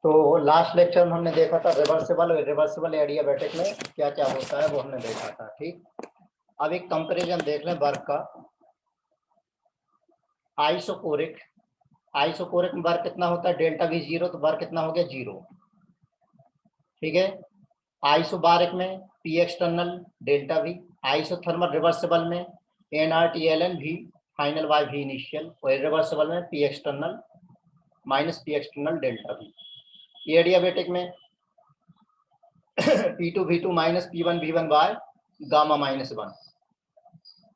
तो last lecture में हमने देखा था रिवर्सिबल और रिवर्सिबल एडियाबैटिक में क्या क्या होता है वो हमने देखा था। ठीक, अब एक कंपैरिजन देख लें वर्क का। आइसोकोरिक आइसोकोरिक में वर्क कितना होता है, डेल्टा वी जीरो, तो वर्क कितना हो गया, जीरो। ठीक है। आइसोबारिक में P external delta V. Isothermal reversible में N R T L N V final by V initial, और रिवर्सिबल में P external minus P external delta V. Adiabatic में P2V2 minus P1V1 by gamma minus one,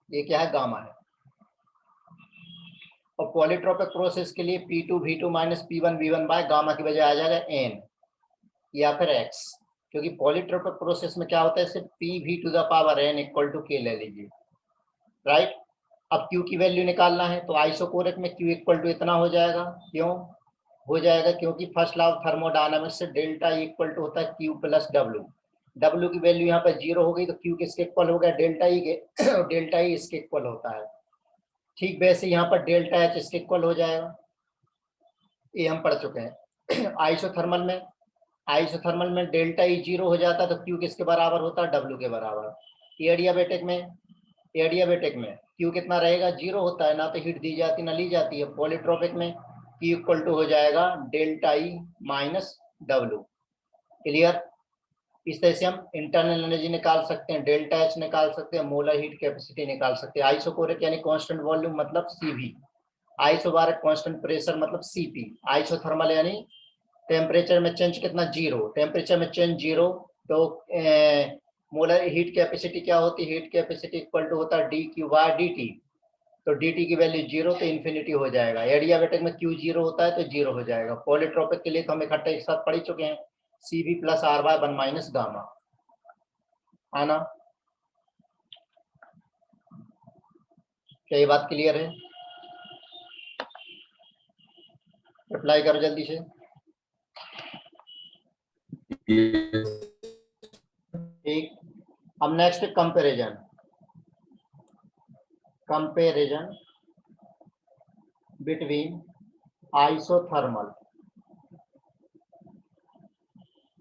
ये क्या है, gamma है। और polytropic process के लिए P2V2 minus P1V1 by gamma की बजाय आ जाएगा n या फिर x, क्योंकि पॉलीट्रोपिक प्रोसेस में क्या होता है, सिर्फ PV to the power n equal to k ले लीजिए, राइट। अब Q की वैल्यू निकालना है, तो आइसोकोरिक में Q इक्वल टू इतना हो जाएगा। क्यों हो जाएगा, क्योंकि फर्स्ट लॉ ऑफ थर्मोडायनामिक्स से डेल्टा इक्वल टू होता है Q प्लस W। W की वैल्यू यहाँ पर जीरो हो गई, तो Q किसके इक्वल हो गया, डेल्टा ई के, और डेल्टा ई इसके इक्वल होता है। ठीक वैसे यहाँ पर डेल्टा एच इसके इक्वल हो जाएगा, ये हम पढ़ चुके हैं। आइसोथर्मल में डेल्टा ई जीरो हो जाता है, तो Q किसके बराबर होता है, W के बराबर। एडियाबैटिक में Q कितना रहेगा, जीरो होता है, ना तो हीट दी जाती ना ली जाती है। पॉलीट्रोपिक में Q इक्वल टू हो जाएगा delta E minus W। Clear. इस तरह से हम इंटरनल एनर्जी निकाल सकते हैं, डेल्टा एच निकाल सकते हैं, मोलर हीट कैपेसिटी निकाल सकते हैं। आइसोकोरिक यानी कांस्टेंट वॉल्यूम मतलब CV, आइसोबारिक कांस्टेंट प्रेशर मतलब CP, आइसोथर्मल यानी टेम्परेचर में चेंज कितना, जीरो, टेम्परेचर में चेंज जीरो, तो मोलर हीट कैपेसिटी क्या होती है, हीट कैपेसिटी इक्वल टू होता है dQ/dt, तो dt की वैल्यू जीरो, तो इन्फिनिटी हो जाएगा। एडियाबैटिक में Q जीरो होता है तो जीरो हो जाएगा। पॉलीट्रोपिक के लिए तो हम इकट्ठे एक साथ पढ़ चुके हैं, CV plus R/1 minus gamma, आना। क्या ये बात क्लियर है? रिप्लाई करो जल्दी से। ठीक, अब next comparison between isothermal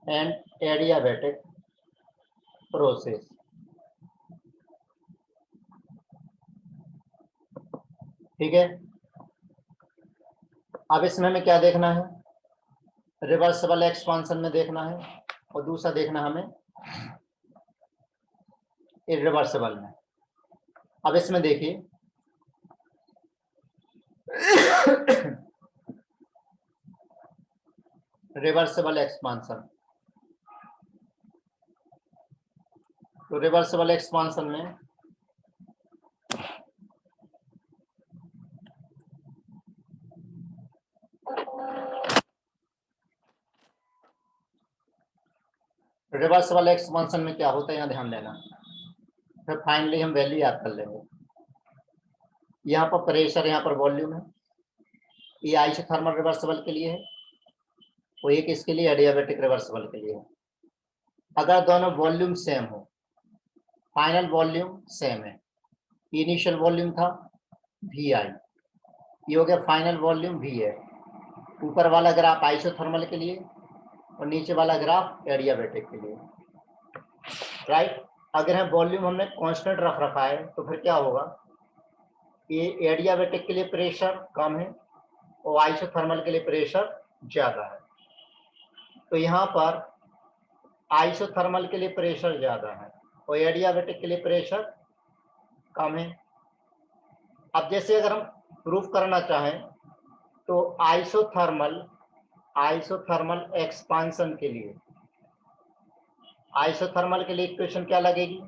and adiabatic process. ठीक है। अब इसमें हमें क्या देखना है, रिवर्सिबल एक्सपांशन में देखना है, और दूसरा देखना हमें इरिवर्सिबल में। अब इसमें देखिए रिवर्सिबल एक्सपांशन, तो रिवर्सिबल एक्सपांशन में में क्या होता है, यहाँ ध्यान देना, फिर फाइनली हम वैल्यू याद कर लेंगे। यहाँ पर प्रेशर, यहाँ पर वॉल्यूम है, ये आइसोथर्मल रिवर्सिबल के लिए है, वो एक इसके लिए एडियाबैटिक रिवर्सिबल के लिए है। अगर दोनों वॉल्यूम सेम हो, फाइनल वॉल्यूम सेम है, इनिशियल वॉल्यूम था VI, ये हो गया फाइनल वॉल्यूम V है। ऊपर वाला ग्राफ आइसोथर्मल के लिए और नीचे वाला ग्राफ एडियाबैटिक के लिए, राइट। अगर हम वॉल्यूम हमने कांस्टेंट रख रखा है, तो फिर क्या होगा, ये एडियाबैटिक के लिए प्रेशर कम है और आइसोथर्मल के लिए प्रेशर ज्यादा है। तो यहाँ पर आइसोथर्मल के लिए प्रेशर ज्यादा है और एडियाबैटिक के लिए प्रेशर कम है। अब जैसे अगर हम प्रूफ करना चाहें, तो आइसोथर्मल एक्सपांशन के लिए, आइसोथर्मल के लिए इक्वेशन क्या लगेगी,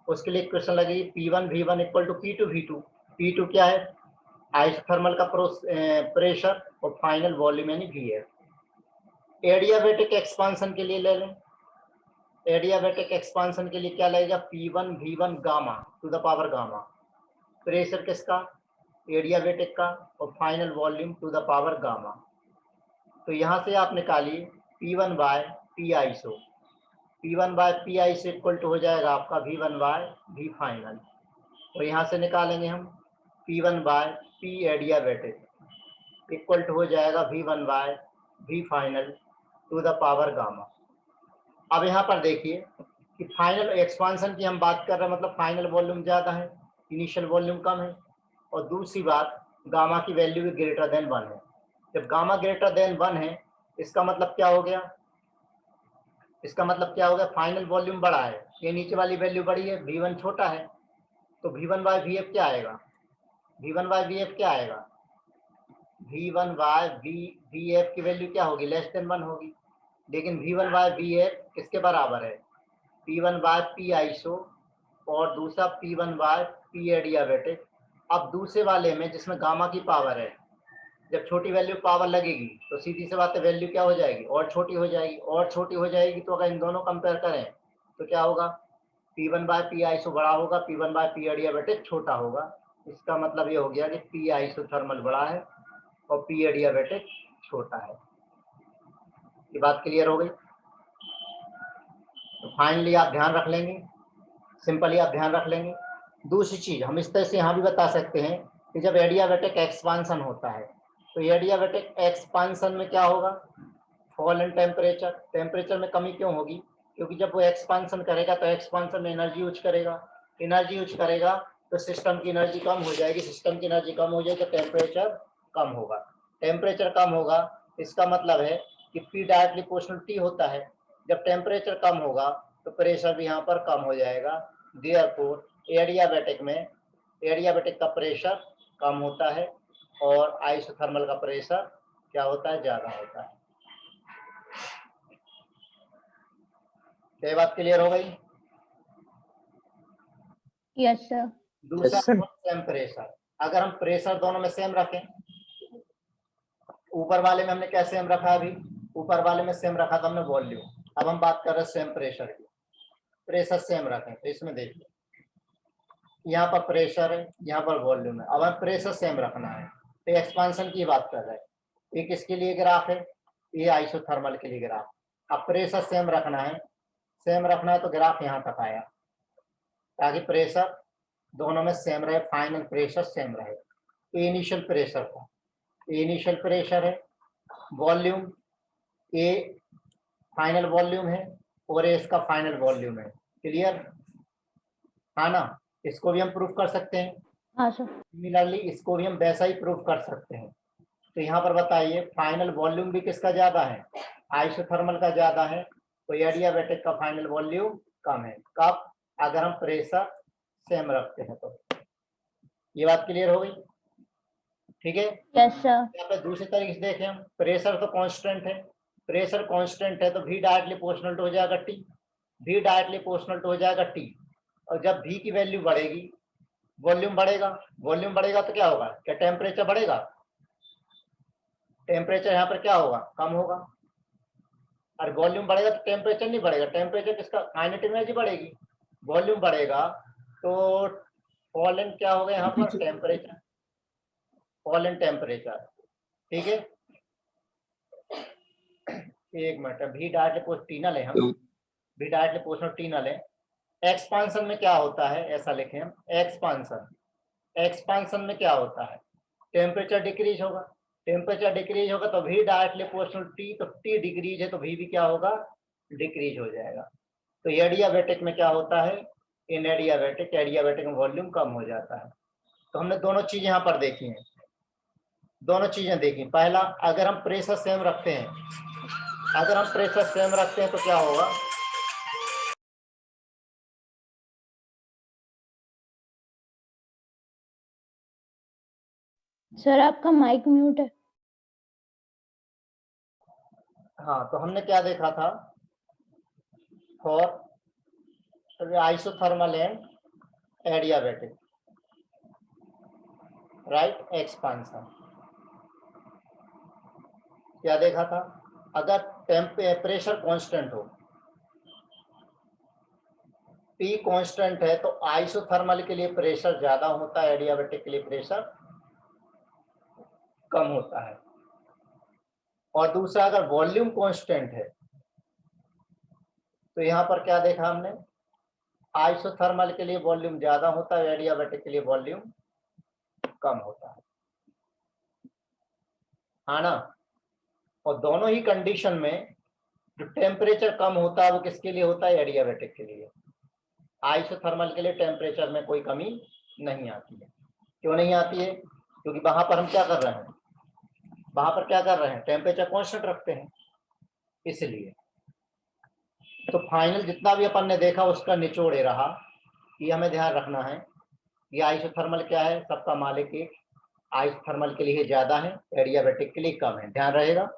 उसके लिए इक्वेशन लगेगी P1V1 equal to P2V2। P2 क्या है, आइसोथर्मल का प्रेशर, और फाइनल वॉल्यूम यानी V है। एडियाबैटिक एक्सपांशन के लिए ले लें, एडियाबैटिक एक्सपांशन के लिए क्या लगेगा, P1V1 gamma to the power gamma, pressure किसका, एडियाबैटिक का, और final volume to the power gamma. तो यहां से आप निकालिए P1 by P iso, P1 by P iso equal to हो जाएगा आपका V1 बाय V फाइनल, और यहां से निकालेंगे हम P1 by P adiabatic equal to हो जाएगा V1 by V final to the power gamma. अब यहाँ पर देखिए कि फाइनल एक्सपांशन की हम बात कर रहे हैं, मतलब फाइनल वॉल्यूम ज़्यादा है, इनिशियल वॉल्यूम कम है। और दूसरी बात, गामा की वैल्यू भी ग्रेटर देन 1 है। जब गामा ग्रेटर देन 1 है, इसका मतलब क्या हो गया, इसका मतलब क्या हो गया, फाइनल वॉल्यूम बड़ा है, ये नीचे वाली वैल्यू बड़ी है, V1 छोटा है, तो V1 बाय VF क्या आएगा, V1 बाय VF क्या आएगा, V1 बाय VF की वैल्यू क्या होगी, लेस देन 1 होगी। लेकिन V1 बाय VF किसके बराबर है, P1 बाय P आइसो और दूसरा P1 बाय P एडियाबेटिक। अब दूसरे वाले में जिसमें गामा की पावर है, जब छोटी वैल्यू पावर लगेगी तो सीधी सी बात है वैल्यू क्या हो जाएगी, और छोटी हो जाएगी, और छोटी हो जाएगी। तो अगर इन दोनों कंपेयर करें तो क्या होगा, P1 बाय P आइसो बड़ा होगा, P1 बाय P एडियाबेटिक छोटा होगा। इसका मतलब ये हो गया कि P आइसोथर्मल बड़ा है और P एडियाबेटिक छोटा है। ये बात क्लियर हो गई। तो फाइनली आप ध्यान रख लेंगे, सिंपली आप ध्यान रख लेंगे। दूसरी चीज हम इस तरह से यहाँ भी बता सकते हैं कि जब एडियाबेटिक एक्सपांसन होता है तो एडियाबेटिक एक्सपांसन में क्या होगा, फॉल इन टेम्परेचर, टेम्परेचर में कमी क्यों होगी, क्योंकि जब वो एक्सपांसन करेगा तो एक्सपांसन में एनर्जी यूज करेगा, एनर्जी यूज करेगा तो सिस्टम की एनर्जी कम हो जाएगी, सिस्टम की एनर्जी कम हो जाएगी तो टेम्परेचर कम होगा, टेम्परेचर कम होगा। इसका मतलब है कि P डायरेक्टली प्रोपोर्शनल T होता है, जब टेम्परेचर कम होगा तो प्रेशर भी यहाँ पर कम हो जाएगा। देयरफॉर एडियाबेटिक में, एडियाबेटिक का प्रेशर कम होता है और आइसोथर्मल का प्रेशर क्या होता है, ज्यादा होता है। ये बात क्लियर हो गई। Yes sir. दूसरा सेम प्रेशर, अगर हम प्रेशर दोनों में सेम रखें, ऊपर वाले में हमने क्या सेम रखा, अभी ऊपर वाले में सेम रखा था हमने वॉल्यूम, अब हम बात कर रहे हैं सेम प्रेशर की, प्रेशर सेम रखें तो इसमें देखिए यहाँ पर प्रेशर है, यहाँ पर वॉल्यूम है, अब हमें प्रेशर सेम रखना है तो एक्सपांशन की बात कर रहे हैं। ये किसके लिए ग्राफ है, ये आइसोथर्मल के लिए ग्राफ। अब प्रेशर सेम रखना है, सेम रखना है तो ग्राफ यहाँ तक आया ताकि प्रेशर दोनों में सेम रहे, फाइनल प्रेशर सेम रहे। तो इनिशियल प्रेशर था, इनिशियल प्रेशर है, वॉल्यूम ए फाइनल वॉल्यूम है और ए इसका फाइनल वॉल्यूम है। क्लियर है ना, इसको भी हम प्रूफ कर सकते हैं। हाँ सर। सिमिलरली इसको भी हम वैसा ही प्रूफ कर सकते हैं। तो यहाँ पर बताइए फाइनल वॉल्यूम भी किसका ज्यादा है, आइसोथर्मल का ज्यादा है, तो एडियाबेटिक का फाइनल वॉल्यूम कम है। कब, अगर हम प्रेशर सेम रखते हैं तो। ये बात क्लियर हो गई, ठीक है। Yes sir. यहाँ पे दूसरे तरीके से देखें हम, प्रेशर तो कांस्टेंट है, प्रेशर कांस्टेंट है तो V डायरेक्टली प्रोपोर्शनल हो जाएगा T, V डायरेक्टली प्रोपोर्शनल हो जाएगा T। और जब V की वैल्यू बढ़ेगी वॉल्यूम बढ़ेगा, वॉल्यूम बढ़ेगा तो क्या होगा, क्या टेम्परेचर बढ़ेगा, टेम्परेचर यहाँ पर क्या होगा, कम होगा। और वॉल्यूम बढ़ेगा तो टेम्परेचर नहीं बढ़ेगा, टेम्परेचर किसका, काइनेटिक एनर्जी बढ़ेगी, वॉल्यूम बढ़ेगा तो फॉल इन क्या होगा यहाँ पर, टेम्परेचर, फॉल इन टेम्परेचर। ठीक है, एक मिनट, भी डायरेक्टली प्रोपोर्शनल है, हम भी डायरेक्टली प्रोपोर्शनल टी नल है। एक्सपांशन में क्या होता है, ऐसा लिखें हम, एक्सपांशन, एक्सपांशन में क्या होता है, टेम्परेचर डिक्रीज होगा, टेम्परेचर डिक्रीज होगा तो भी डायरेक्टली प्रोपोर्शनल टी, तो टी डिक्रीज है तो भी क्या होगा, डिक्रीज हो जाएगा। तो एडियाबेटिक में क्या होता है, इन एडियाबेटिक, एडियाबेटिक में वॉल्यूम कम हो जाता है। तो हमने दोनों चीज यहाँ पर देखी हैं, दोनों चीजें देखी। पहला, अगर हम प्रेशर सेम रखते हैं, अगर हम प्रेशर सेम रखते हैं तो क्या होगा, सर आपका माइक म्यूट है। हाँ तो हमने क्या देखा था, for isothermal and adiabatic, right, expansion क्या देखा था, अगर प्रेशर कांस्टेंट हो, P कांस्टेंट है तो आइसोथर्मल के लिए प्रेशर ज्यादा होता है, एडियाबेटिक के लिए प्रेशर कम होता है। और दूसरा, अगर वॉल्यूम कांस्टेंट है तो यहाँ पर क्या देखा हमने, आइसोथर्मल के लिए वॉल्यूम ज्यादा होता है, एडियाबेटिक के लिए वॉल्यूम कम होता है ना। और दोनों ही कंडीशन में जो टेम्परेचर कम होता है वो किसके लिए होता है? एडियाबेटिक के लिए। आइसोथर्मल के लिए टेम्परेचर में कोई कमी नहीं आती है। क्यों नहीं आती है? क्योंकि वहां पर हम क्या कर रहे हैं, वहां पर क्या कर रहे हैं, टेम्परेचर कांस्टेंट रखते हैं, इसलिए। तो फाइनल जितना भी अपन ने देखा उसका निचोड़ ये रहा कि हमें ध्यान रखना है कि आइसोथर्मल क्या है, सबका मालिक एक, आइसोथर्मल के लिए ज्यादा है, एडियाबेटिक के लिए कम है, ध्यान रहेगा।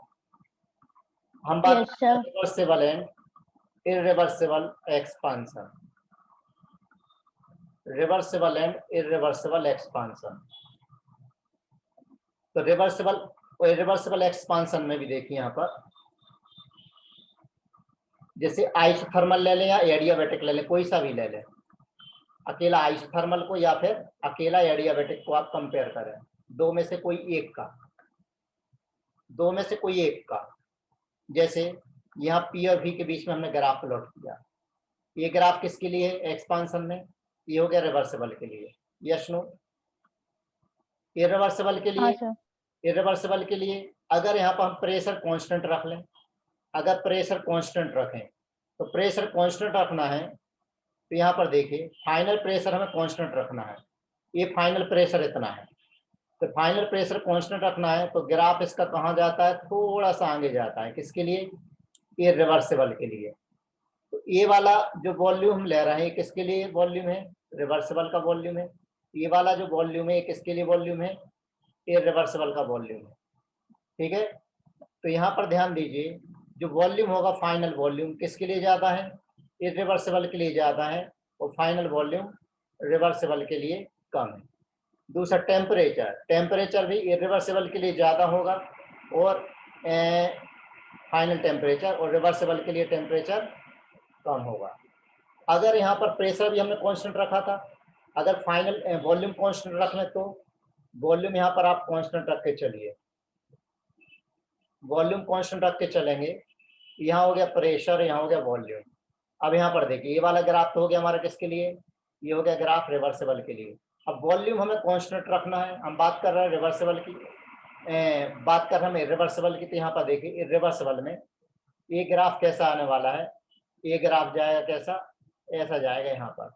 हम बात yes sir. Reversible and irreversible expansion, reversible and irreversible expansion. तो रिवर्सिबल और इररिवर्सिबल एक्सपांशन में भी देखिए यहाँ पर, जैसे आइसोथर्मल ले लें या एडियाबेटिक ले लें, कोई सा भी ले लें, अकेला आइसोथर्मल को या फिर अकेला एडियाबेटिक को आप कंपेयर करें, दो में से कोई एक का, दो में से कोई एक का। जैसे यहाँ पी और वी के बीच में हमने ग्राफ प्लॉट किया, ये ग्राफ किसके लिए है? एक्सपांशन में। ये हो गया रिवर्सिबल के लिए, यस नो? इररिवर्सिबल के हाँ लिए, सर। इररिवर्सिबल के लिए अगर यहाँ पर हम प्रेशर कांस्टेंट रख लें, अगर प्रेशर कांस्टेंट रखें, तो प्रेशर कांस्टेंट रखना है तो यहाँ पर देखिए फाइनल प्रेशर हमें कांस्टेंट रखना है, ये फाइनल प्रेशर इतना है, तो फाइनल प्रेशर कांस्टेंट रखना है तो ग्राफ इसका कहाँ जाता है? थोड़ा सा आगे जाता है, किसके लिए? इररिवर्सिबल के लिए। तो ये वाला जो वॉल्यूम हम ले रहे हैं ये किसके लिए वॉल्यूम है? रिवर्सिबल का वॉल्यूम है। ये वाला जो वॉल्यूम है ये किसके लिए वॉल्यूम है? इररिवर्सिबल का वॉल्यूम है, ठीक है। तो यहाँ पर ध्यान दीजिए, जो वॉल्यूम होगा फाइनल वॉल्यूम किसके लिए ज्यादा है? इररिवर्सिबल के लिए ज्यादा है, और फाइनल वॉल्यूम रिवर्सिबल के लिए कम है। दूसरा टेम्परेचर, टेम्परेचर भी इररिवर्सिबल के लिए ज्यादा होगा और फाइनल टेम्परेचर, और रिवर्सिबल के लिए टेम्परेचर कम होगा। अगर यहाँ पर प्रेशर भी हमने कांस्टेंट रखा था, अगर फाइनल वॉल्यूम कांस्टेंट रख लें तो वॉल्यूम यहाँ पर आप कांस्टेंट रख के चलिए, वॉल्यूम कांस्टेंट रख के चलेंगे, यहाँ हो गया प्रेशर, यहाँ हो गया वॉल्यूम। अब यहाँ पर देखिए ये वाला ग्राफ तो हो गया हमारा किसके लिए? ये हो गया ग्राफ रिवर्सिबल के लिए। अब वॉल्यूम हमें कांस्टेंट रखना है, हम बात कर रहे हैं रिवर्सिबल की, बात कर रहे हैं इररिवर्सिबल की। तो यहाँ पर देखिए इररिवर्सिबल में ये ग्राफ कैसा आने वाला है? ये ग्राफ जाएगा कैसा? ऐसा जाएगा। यहाँ पर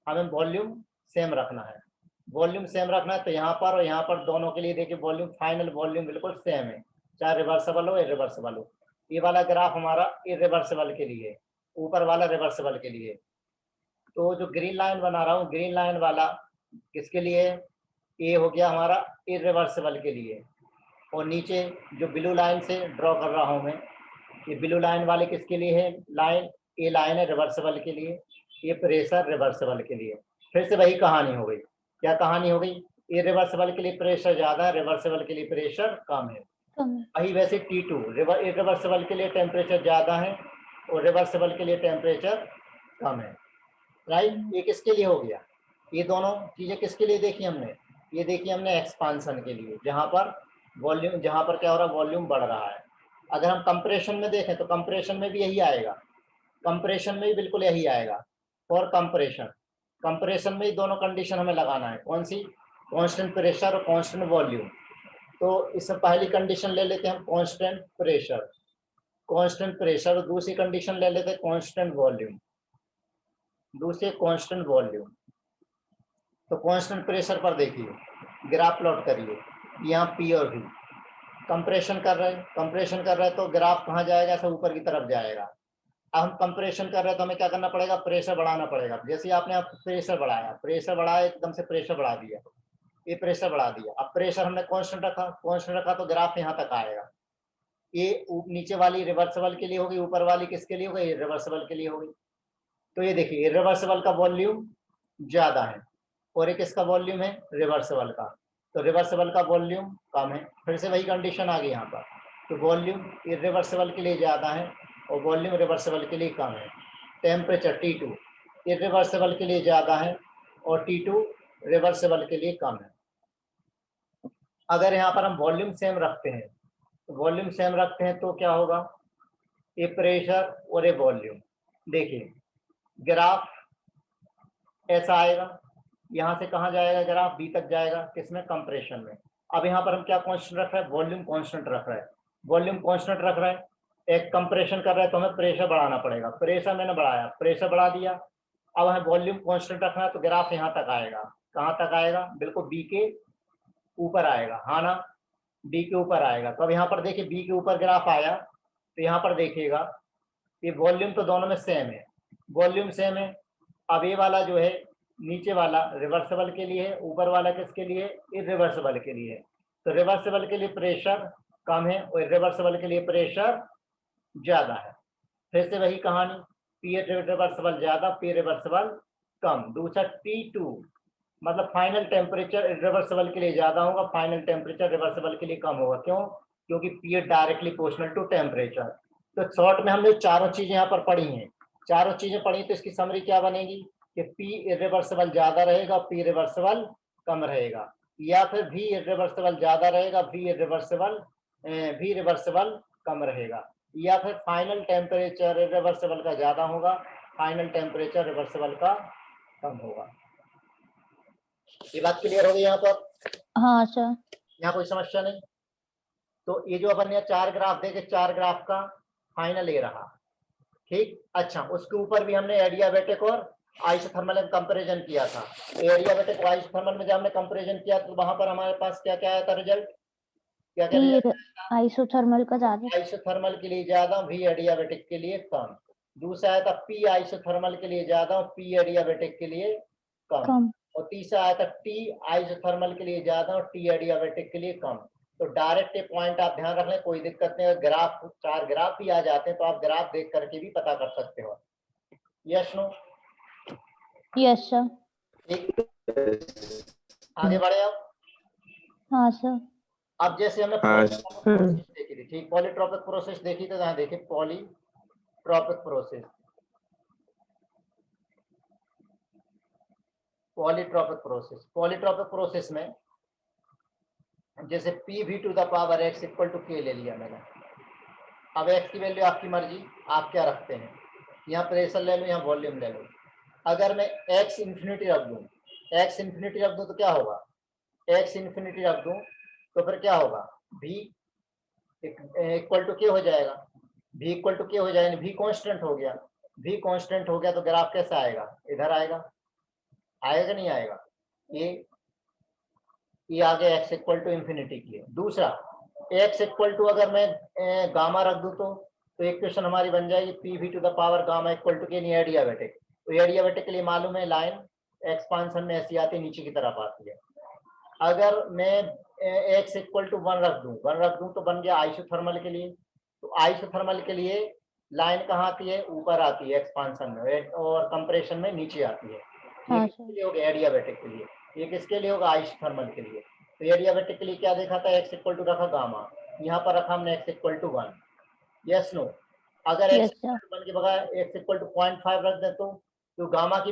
हमें वॉल्यूम सेम रखना है, वॉल्यूम सेम रखना है, तो यहाँ पर और यहाँ पर दोनों के लिए देखिए वॉल्यूम, फाइनल वॉल्यूम बिल्कुल सेम है, चाहे रिवर्सिबल हो इररिवर्सिबल हो। ये वाला ग्राफ हमारा इररिवर्सिबल के लिए, ऊपर वाला रिवर्सिबल के लिए। तो जो ग्रीन लाइन बना रहा हूँ, ग्रीन लाइन वाला किसके लिए है? ये हो गया हमारा इररिवर्सिबल के लिए, और नीचे जो ब्लू लाइन से ड्रॉ कर रहा हूँ मैं, ये ब्लू लाइन वाले किसके लिए है? लाइन, ये लाइन है रिवर्सिबल के लिए, ये प्रेशर रिवर्सिबल के लिए। फिर से वही कहानी हो गई, क्या कहानी हो गई? इररिवर्सिबल के लिए प्रेशर ज्यादा है, रिवर्सिबल के लिए प्रेशर कम है। कम है। वही वैसे T2 इररिवर्सिबल के लिए टेम्परेचर ज्यादा है और रिवर्सिबल के लिए टेम्परेचर कम है, राइट। ये किसके लिए हो गया? ये दोनों चीजें किसके लिए देखी हमने? ये देखी हमने एक्सपांशन के लिए, जहां पर वॉल्यूम, जहां पर क्या हो रहा है? वॉल्यूम बढ़ रहा है। अगर हम कंप्रेशन में देखें तो कंप्रेशन में भी यही आएगा, कंप्रेशन में भी बिल्कुल यही आएगा। फॉर कंप्रेशन, कंप्रेशन में ही दोनों कंडीशन हमें लगाना है, कौन सी? कांस्टेंट प्रेशर और कांस्टेंट वॉल्यूम। तो इसमें पहली कंडीशन ले लेते हैं हम कांस्टेंट प्रेशर, कांस्टेंट प्रेशर, और दूसरी कंडीशन ले लेते हैं कांस्टेंट वॉल्यूम, दूसरे कांस्टेंट वॉल्यूम। तो कांस्टेंट प्रेशर पर देखिए ग्राफ प्लॉट करिए, यहाँ पी और वी कंप्रेशन कर रहे हैं, कंप्रेशन कर रहे हैं तो ग्राफ कहाँ जाएगा? ऐसा ऊपर की तरफ जाएगा। अब हम कंप्रेशन कर रहे हैं तो हमें क्या करना पड़ेगा? प्रेशर बढ़ाना पड़ेगा। जैसे आपने आप प्रेशर बढ़ाया, प्रेशर बढ़ाया, एकदम से प्रेशर बढ़ा दिया, ये प्रेशर बढ़ा दिया। अब प्रेशर हमने कांस्टेंट रखा, कांस्टेंट रखा तो ग्राफ यहाँ तक आएगा। ये नीचे वाली रिवर्सिबल के लिए होगी, ऊपर वाली किसके लिए होगी? रिवर्सिबल के लिए होगी। तो ये देखिए रिवर्सिबल का वॉल्यूम ज्यादा है और एक इसका वॉल्यूम है रिवर्सिबल का, तो रिवर्सिबल का वॉल्यूम कम है। फिर से वही कंडीशन आ गई यहाँ पर, तो वॉल्यूम इररिवर्सिबल के लिए ज्यादा है और वॉल्यूम रिवर्सिबल के लिए कम है। टेम्परेचर T2 इररिवर्सिबल के लिए ज्यादा है और T2 रिवर्सिबल के लिए कम है। अगर यहाँ पर हम वॉल्यूम सेम रखते हैं, तो वॉल्यूम सेम रखते हैं तो क्या होगा? ये प्रेशर और ये वॉल्यूम, देखिए ग्राफ ऐसा आएगा, यहाँ से कहाँ जाएगा? ग्राफ बी तक जाएगा, किसमें? कंप्रेशन में। अब यहाँ पर हम क्या कांस्टेंट रख रहे हैं? वॉल्यूम कांस्टेंट रख रहे हैं, वॉल्यूम कांस्टेंट रख रहे हैं एक कंप्रेशन कर रहे हैं तो हमें प्रेशर बढ़ाना पड़ेगा, प्रेशर मैंने बढ़ाया, प्रेशर बढ़ा दिया, अब हमें वॉल्यूम कांस्टेंट रखना है तो ग्राफ यहाँ तक आएगा, कहाँ तक आएगा, बिल्कुल बी के ऊपर आएगा, हाँ ना, बी के ऊपर आएगा। तो अब यहाँ पर देखिए बी के ऊपर ग्राफ आया तो यहाँ पर देखिएगा ये वॉल्यूम तो दोनों में सेम है, वॉल्यूम सेम है। अब ये वाला जो है नीचे वाला रिवर्सिबल के लिए है, ऊपर वाला किसके लिए, इरिवर्सिबल के लिए। तो रिवर्सिबल के लिए प्रेशर कम है और इरिवर्सिबल के लिए प्रेशर ज्यादा है। फिर से वही कहानी, पी रिवर्सिबल ज्यादा, पी रिवर्सिबल कम। दूसरा T2 मतलब फाइनल टेम्परेचर रिवर्सिबल के लिए ज्यादा होगा, फाइनल टेम्परेचर रिवर्सिबल के लिए कम होगा। क्यों? क्योंकि P directly proportional to temperature. तो शॉर्ट में हमने चारों चीजें यहाँ पर पढ़ी हैं, चारों चीजें पढ़ी, तो इसकी समरी क्या बनेगी कि P इरिवर्सिबल ज्यादा रहेगा, P रिवर्सिबल कम रहेगा, या फिर V इरिवर्सिबल ज्यादा रहेगा, V रिवर्सिबल कम रहेगा, या फिर फाइनल टेम्परेचर रिवर्सिबल का ज्यादा होगा, फाइनल टेम्परेचर रिवर्सिबल का कम होगा। ये बात क्लियर हो गई यहाँ पर? हाँ सर। यहाँ कोई समस्या नहीं? तो ये जो अपन ने 4 ग्राफ देखे, 4 ग्राफ का फाइनल ये रहा, ठीक। अच्छा, उसके ऊपर भी हमने एडियाबैटिक और आइसोथर्मल कंपैरिजन किया था। एडियाबैटिक और आइसोथर्मल में जब हमने कंपैरिजन किया तो वहां पर हमारे पास क्या क्या आया था रिजल्ट, क्या क्या रिजल्ट? आइसोथर्मल का ज्यादा, आइसोथर्मल के लिए ज्यादा, वी एडियाबैटिक के लिए कम। दूसरा आया था पी आइसोथर्मल के लिए ज्यादा, पी एडियाबैटिक के लिए कम। और तीसरा आया था टी आइसोथर्मल के लिए ज्यादा और टी एडियाबैटिक के लिए कम। तो डायरेक्ट ये पॉइंट आप ध्यान रख लें, कोई दिक्कत नहीं। अगर ग्राफ 4 ग्राफ भी आ जाते हैं तो आप ग्राफ देख करके भी पता कर सकते हो। Yes no? Yes sir. आगे बढ़े अब। हाँ सर। अब जैसे हमने प्रोसेस देखी थी, ठीक, पॉलीट्रॉपिक प्रोसेस देखी, तो यहाँ देखिए पॉलीट्रॉपिक प्रोसेस, पॉलीट्रॉपिक प्रोसेस में जैसे PV to the power x equal to k ले लिया मैंने। अब x की वैल्यू आपकी मर्जी, आप क्या रखते हैं, यहाँ प्रेशर ले लो, यहाँ वॉल्यूम ले लो। अगर मैं x इंफिनिटी रख दूं, x इंफिनिटी रख दूं तो क्या होगा, x इंफिनिटी रख दूं तो फिर क्या होगा, v इक्वल टू k हो जाएगा, v इक्वल टू k हो जाएगा, v कांस्टेंट हो गया, v कांस्टेंट हो गया तो ग्राफ कैसा आएगा, इधर आएगा, आएगा नहीं आएगा, ये आ गया x इक्वल टू इंफिनिटी के लिए। दूसरा x इक्वल टू अगर मैं गामा रख दूं तो इक्वेशन हमारी बन जाएगी PV to the power gamma equal to K adiabatic. तो एडियाबैटिक के लिए मालूम है लाइन एक्सपांशन में ऐसी आती है, नीचे की तरफ आती है। अगर मैं x इक्वल टू 1 रख दूं तो बन गया आइसोथर्मल के लिए। तो आइसोथर्मल के लिए लाइन कहाँ आती है, ऊपर आती है एक्सपांशन में, और कंप्रेशन में नीचे आती है। हाँ ये किसके लिए होगा, एडियाबैटिक के लिए। ये किसके लिए होगा, आइसोथर्मल के लिए। तो एडियाबैटिक के लिए क्या देखा था, x इक्वल टू रखा गामा, यहाँ पर रखा हमने x equal to 1। Yes no? अगर x इक्वल टू 1 के बगैर x इक्वल टू 0.5 रख दे तो गामा की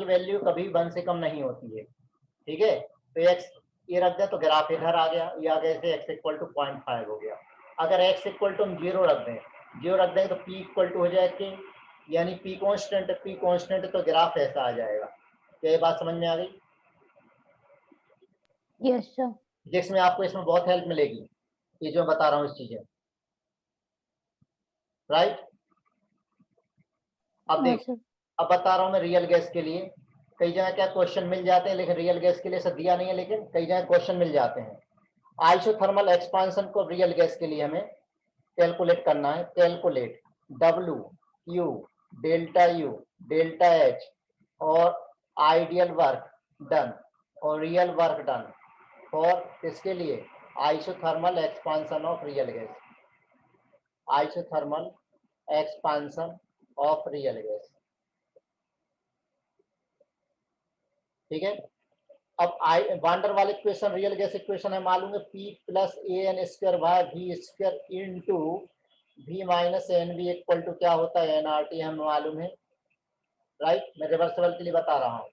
वैल्यू कभी 1 से कम नहीं होती है, ठीक है। तो x ये रख दे तो ग्राफ इधर आ गया, ये आ गया, इसे x इक्वल टू 0.5 हो गया। अगर x इक्वल टू 0 रख देंगे तो p इक्वल टू हो जाएगा, यानी p कांस्टेंट तो ग्राफ ऐसा आ जाएगा। क्या ये बात समझ में आ गई? Yes sir. जिसमें आपको इसमें बहुत हेल्प मिलेगी, ये जो बता रहा हूँ इस चीजें, राइट। अब देख, अब बता रहा हूँ मैं रियल गैस के लिए, कई जगह क्या क्वेश्चन मिल जाते हैं, लेकिन रियल गैस के लिए सब दिया नहीं है, लेकिन कई जगह क्वेश्चन मिल जाते हैं। आइसोथर्मल एक्सपांशन को रियल गैस के लिए हमें कैलकुलेट करना है। Calculate W Q delta U delta H और आइडियल वर्क डन और रियल वर्क डन फॉर इसके लिए isothermal expansion of real gas, isothermal expansion of real gas, ठीक है। अब वांडर वाल इक्वेशन, रियल गैस इक्वेशन है मालूम है, P plus AN square by V square into V minus NV equal to क्या होता है, NRT हमें मालूम है, राइट। मैं रिवर्सिबल के लिए बता रहा हूँ,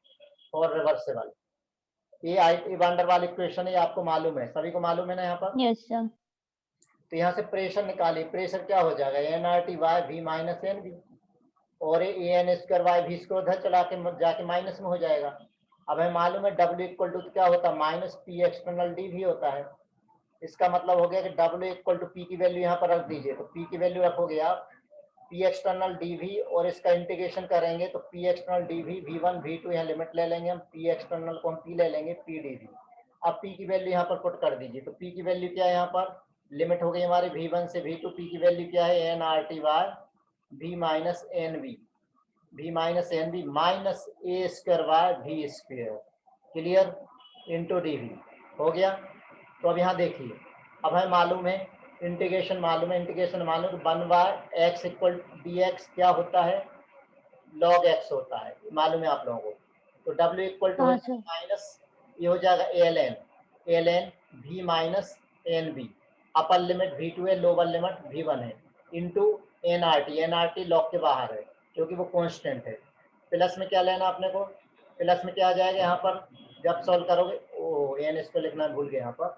और रिवर्सिबल ये वांडर वाल इक्वेशन है, आपको मालूम है, सभी को मालूम है ना यहाँ पर। Yes sir. तो यहाँ से प्रेशर निकालिए, प्रेशर क्या हो जाएगा, NRT by V minus NV, और ये AN square by V square उधर चला के जाके माइनस में हो जाएगा। अब हमें मालूम है W इक्वल टू क्या होता है, माइनस P एक्सटर्नल D भी होता है, इसका मतलब हो गया कि W इक्वल टू पी की वैल्यू यहाँ पर रख दीजिए, तो पी की वैल्यू रखोगे आप पी एक्सटर्नल डी वी, और इसका इंटीग्रेशन करेंगे तो P external D we V1 V2 यहाँ लिमिट ले लेंगे हम, पी एक्सटर्नल को हम पी ले लेंगे पी डी वी। अब पी की वैल्यू यहाँ पर पुट कर दीजिए, तो पी की वैल्यू क्या है, यहाँ पर लिमिट हो गई हमारी V1 से V2, पी की वैल्यू क्या है N R T Y V minus N V, V minus N V minus A square Y V square, clear, into D V हो गया। तो अब यहाँ देखिए, अब हमें मालूम है इंटीग्रेशन मालूम है, इंटीग्रेशन मालूम है, 1/x इक्वल dx क्या होता है, log x होता है, मालूम है आप लोगों को। तो w इक्वल टू हाँ सर। माइनस ये हो जाएगा ln v minus N B, upper limit v2 है, लोअर लिमिट v1 है, इंटू nrt लॉग के बाहर है क्योंकि वो कांस्टेंट है। प्लस में क्या लेना आपने को, प्लस में क्या आ जाएगा यहाँ पर जब सॉल्व करोगे, ओ एन इसको लिखना भूल गए यहाँ पर,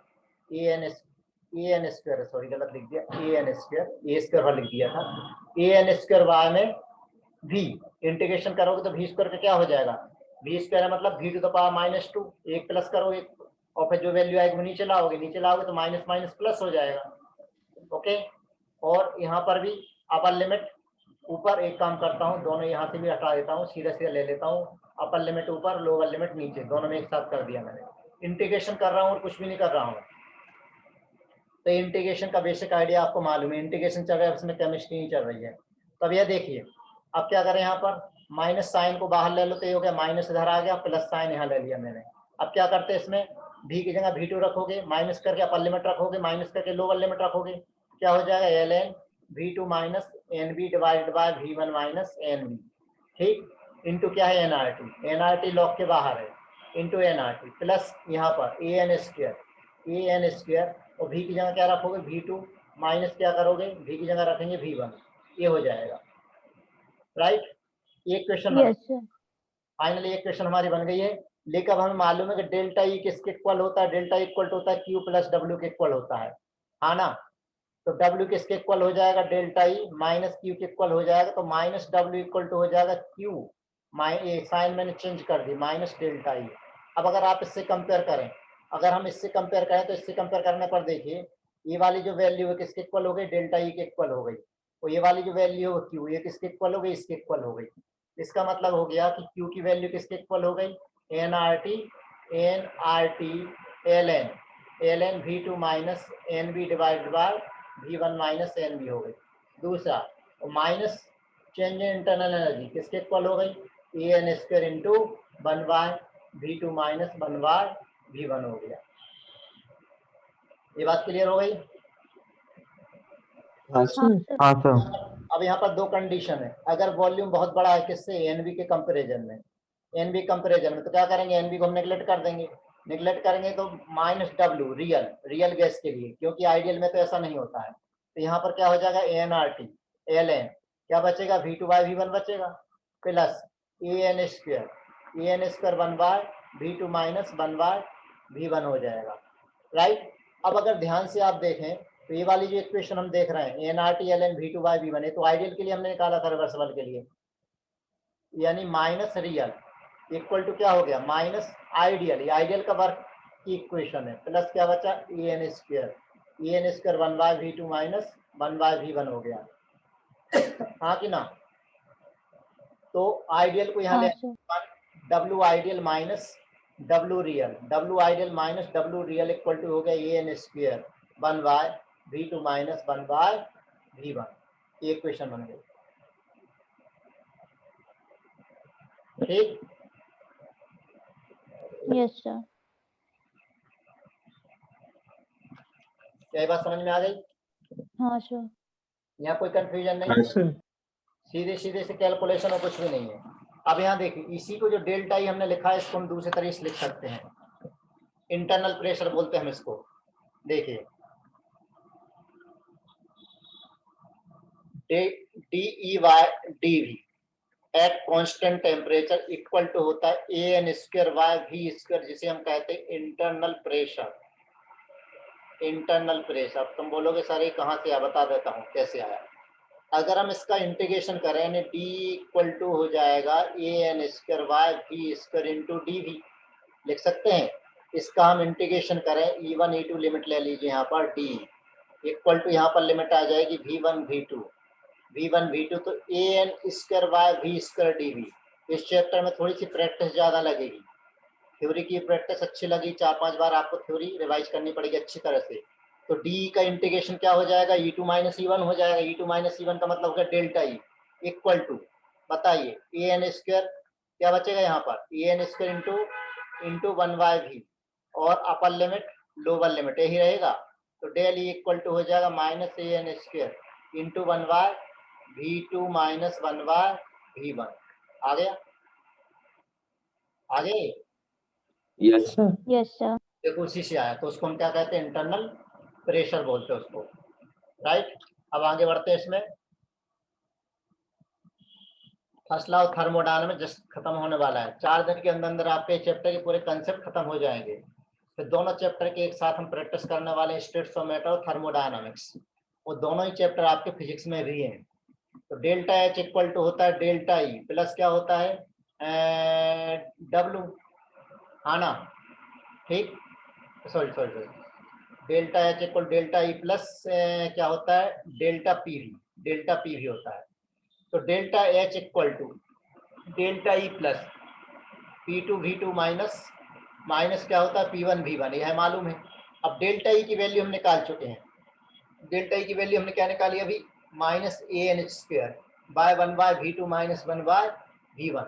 ए एन स्क्वायर, सॉरी गलत लिख दिया, ए स्क्वायर वाला लिख दिया था, ए एन स्क्वायर वाई में v इंटीग्रेशन करोगे तो v स्क्वायर का क्या हो जाएगा, v स्क्वायर मतलब v to the power minus 2, एक प्लस करोगे और फिर जो वैल्यू आएगी वो नीचे लाओगे तो माइनस माइनस प्लस हो जाएगा, ओके। और यहाँ पर भी अपर लिमिट ऊपर, एक काम करता हूँ दोनों यहाँ से भी हटा देता हूँ, सीधा सीधा ले लेता हूँ, अपर लिमिट ऊपर लोअर लिमिट नीचे, दोनों में एक साथ कर दिया मैंने, इंटीग्रेशन कर रहा हूँ और कुछ भी नहीं कर रहा हूँ। तो इंटीग्रेशन का बेसिक आइडिया आपको मालूम है, इंटीग्रेशन चल रहा है उसमें केमिस्ट्री नहीं चल रही है। तो अब यह देखिए, अब क्या करें, यहाँ पर माइनस साइन को बाहर ले लो तो ये हो गया माइनस, इधर आ गया, प्लस साइन यहाँ ले लिया मैंने। अब क्या करते हैं, इसमें v की जगह v2 रखोगे, माइनस करके अपर लिमिट रखोगे, माइनस करके लोअर लिमिट रखोगे, क्या हो जाएगा ln v2 minus N B divided by v1 minus N B, ठीक, इंटू क्या है nrt लॉग के बाहर है, इंटू nrt प्लस यहाँ पर ए एन स्क्वायर, और v की जगह क्या रखोगे v2 माइनस क्या करोगे, v की जगह रखेंगे v1, ये हो जाएगा, राइट। एक क्वेश्चन बन, यस सर। फाइनली एक क्वेश्चन हमारी बन गई है। लेकिन अब हमें मालूम है कि डेल्टा ई किसके इक्वल होता है, डेल्टा इक्वल होता है क्यू प्लस डब्ल्यू के इक्वल होता है, हाँ ना। तो डब्ल्यू किसके इक्वल हो जाएगा, डेल्टा ई माइनस क्यू के इक्वल हो जाएगा, तो माइनस डब्ल्यू इक्वल टू हो जाएगा क्यू, साइन मैंने चेंज कर दी, माइनस डेल्टा ई। अब अगर आप इससे कंपेयर करें, अगर हम इससे कंपेयर करें तो इससे कंपेयर करने पर देखिए, ये वाली जो वैल्यू है किसके इक्वल हो गई, डेल्टा ई के इक्वल हो गई, और ये वाली जो वैल्यू है क्यू, ये किसके इक्वल हो गई, इसके इक्वल हो गई। इसका मतलब हो गया कि क्यू की वैल्यू किसके इक्वल हो गई, N R T L N V two minus N B divided by V1 minus N B हो गई। दूसरा minus change in internal energy किसके इक्वल हो गई, A N square into 1/V2 minus 1/V1 हो गया। ये बात क्लियर हो गई। हाँ सर। हाँ सर। अब यहाँ पर दो कंडीशन है, अगर वॉल्यूम बहुत बड़ा है किससे, एनबी के कंपेरिजन में, एनबी कंपेरिजन में, तो क्या करेंगे, एनबी को हम नेग्लेक्ट कर देंगे, नेग्लेक्ट करेंगे तो माइनस डब्ल्यू रियल गैस के लिए, क्योंकि आइडियल में तो ऐसा नहीं होता है। तो यहाँ पर क्या हो जाएगा, N R T L N क्या बचेगा, V2/V1 बचेगा, plus A N square 1/V2 minus 1/V1 हो जाएगा, राइट। अब अगर ध्यान से आप देखें तो ये वाली जो इक्वेशन हम देख रहे हैं N R T L N V2/V1 है, तो आइडियल के लिए हमने निकाला था, रिवर्सिबल के लिए, यानी माइनस रियल इक्वल टू क्या हो गया, माइनस आइडियल, ये आइडियल का वर्क की इक्वेशन है, प्लस क्या बचा, ए N square 1/V2 minus 1/V1 हो गया, हाँ कि ना। तो आइडियल को यहाँ हाँ ले, sir. W ideal minus W real equal to हो गया ए N square 1/V2 minus 1/V1, ये इक्वेशन बन गई, ठीक। Yes sir. क्या बात समझ में आ गई, हाँ सर। यहाँ कोई कंफ्यूजन नहीं, हाँ सर। सीधे सीधे से कैलकुलेशन और कुछ भी नहीं है। अब यहाँ देखिए, इसी को जो डेल्टा ई हमने लिखा है इसको हम दूसरे तरीके से लिख सकते हैं, इंटरनल प्रेशर बोलते हैं हम इसको। देखिए D E Y D V at constant temperature equal to होता है A N square Y V square, जिसे हम कहते हैं इंटरनल प्रेशर। इंटरनल प्रेशर, अब तुम बोलोगे सर ये कहाँ से आया, बता देता हूँ कैसे आया। अगर हम इसका इंटीग्रेशन करें यानी डी इक्वल टू हो जाएगा A N square Y V square into D V, लिख सकते हैं, इसका हम इंटीग्रेशन करें, E1 E2 लिमिट ले लीजिए यहाँ पर D इक्वल टू यहाँ पर लिमिट आ जाएगी V1 V2 तो an square by v square dv। इस चैप्टर में थोड़ी सी प्रैक्टिस ज़्यादा लगेगी, थ्योरी की प्रैक्टिस अच्छी लगी, 4-5 बार आपको थ्योरी रिवाइज करनी पड़ेगी अच्छी तरह से। तो d का इंटीग्रेशन क्या हो जाएगा, E2 माइनस E1 हो जाएगा। E2 माइनस E1 का मतलब होगा डेल्टा ई इक्वल टू, बताइए an स्क्वायर क्या बचेगा यहाँ पर, an स्क्वायर इंटू 1/v और अपर लिमिट लोअर लिमिट यही रहेगा। तो डेल ई इक्वल टू हो जाएगा minus an square into 1/v2 minus 1/v1। आ गया, आगे यस सर। Yes sir. देखो उसी से आया, तो उसको हम क्या कहते हैं, इंटरनल प्रेशर बोलते हैं उसको, राइट। अब आगे बढ़ते हैं इसमें, first law of thermodynamics just खत्म होने वाला है। 4 दिन के अंदर अंदर आपके चैप्टर के पूरे कंसेप्ट खत्म हो जाएंगे। फिर दोनों चैप्टर के एक साथ हम प्रैक्टिस करने वाले हैं, स्टेट्स ऑफ मैटर और थर्मोडायनामिक्स। वो दोनों ही चैप्टर आपके फिजिक्स में भी हैं। तो डेल्टा एच इक्वल टू होता है डेल्टा ई प्लस क्या होता है डब्लू, हाँ ना, ठीक, sorry delta H equal delta E plus क्या होता है डेल्टा पी वी होता है। तो delta H equal to delta E plus P2 V2 minus क्या होता है P1 V1, यह मालूम है। अब डेल्टा ई की वैल्यू हम निकाल चुके हैं, डेल्टा ई की वैल्यू हमने क्या निकाली अभी, minus an square bye 1/v2 minus 1/v1।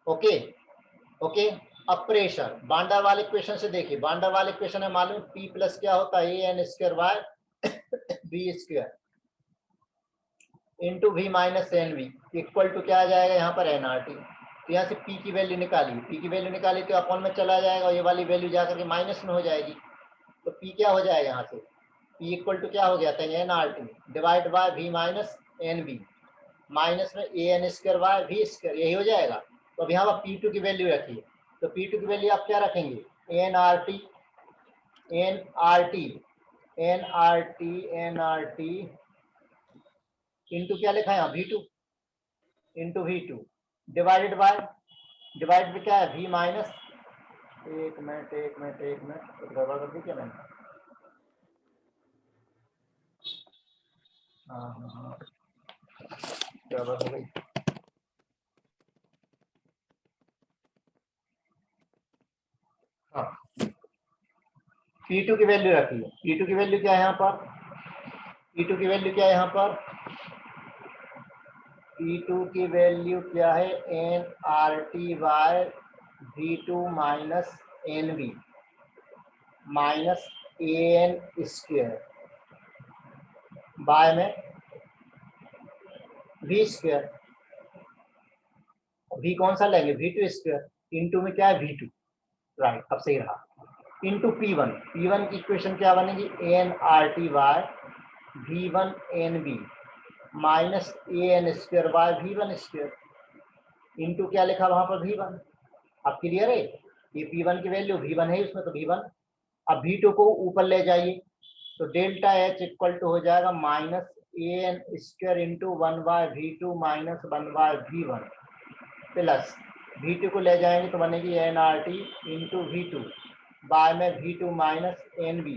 Okay. अब प्रेशर बांडर वाले इक्वेशन से देखिए, बांडर वाले इक्वेशन है मालूम, P प्लस क्या होता है an square by v square into v minus N V equal to क्या आ जाएगा यहाँ पर nRT। तो यहाँ से P की वैल्यू निकाली, तो अपॉन में चला जाएगा, ये वाली वैल्यू जाकर के माइनस में हो जाएगी। तो P क्या हो जाएगा यहाँ से, P इक्वल टू क्या हो गया था nRT divide by v minus N V minus में an square by v square, यही हो जाएगा। तो अब यहाँ पर P2 की वैल्यू रखिए, तो P2 की वैल्यू आप क्या रखेंगे, nRT इंटू क्या लिखा है यहाँ V2 इंटू V2 डिवाइड में क्या है V माइनस, एक मिनट गड़बड़ कर दी क्या मैंने, हाँ गड़बड़ हो गई। हाँ P2 की वैल्यू रखिए, P2 की वैल्यू क्या है यहाँ पर, P2 की वैल्यू क्या है यहाँ पर, P2 की वैल्यू क्या है nRT by V2 minus NV minus an square by में v स्क्वायर, v कौन सा लेंगे V2 स्क्वायर इंटू में क्या है V2, राइट, अब सही रहा, इंटू P1 की इक्वेशन क्या बनेगी nRT by V1 NV minus an square by V1 square into क्या लिखा वहां पर V1। अब क्लियर है, ये P1 की वैल्यू V1 है उसमें, तो V1। अब V2 को ऊपर ले जाइए, तो डेल्टा एच इक्वल टू हो जाएगा minus an square into 1/v2 minus 1/v1 plus V2 को ले जाएंगे तो बनेगी nRT इंटू V2 बाय में V2 माइनस NV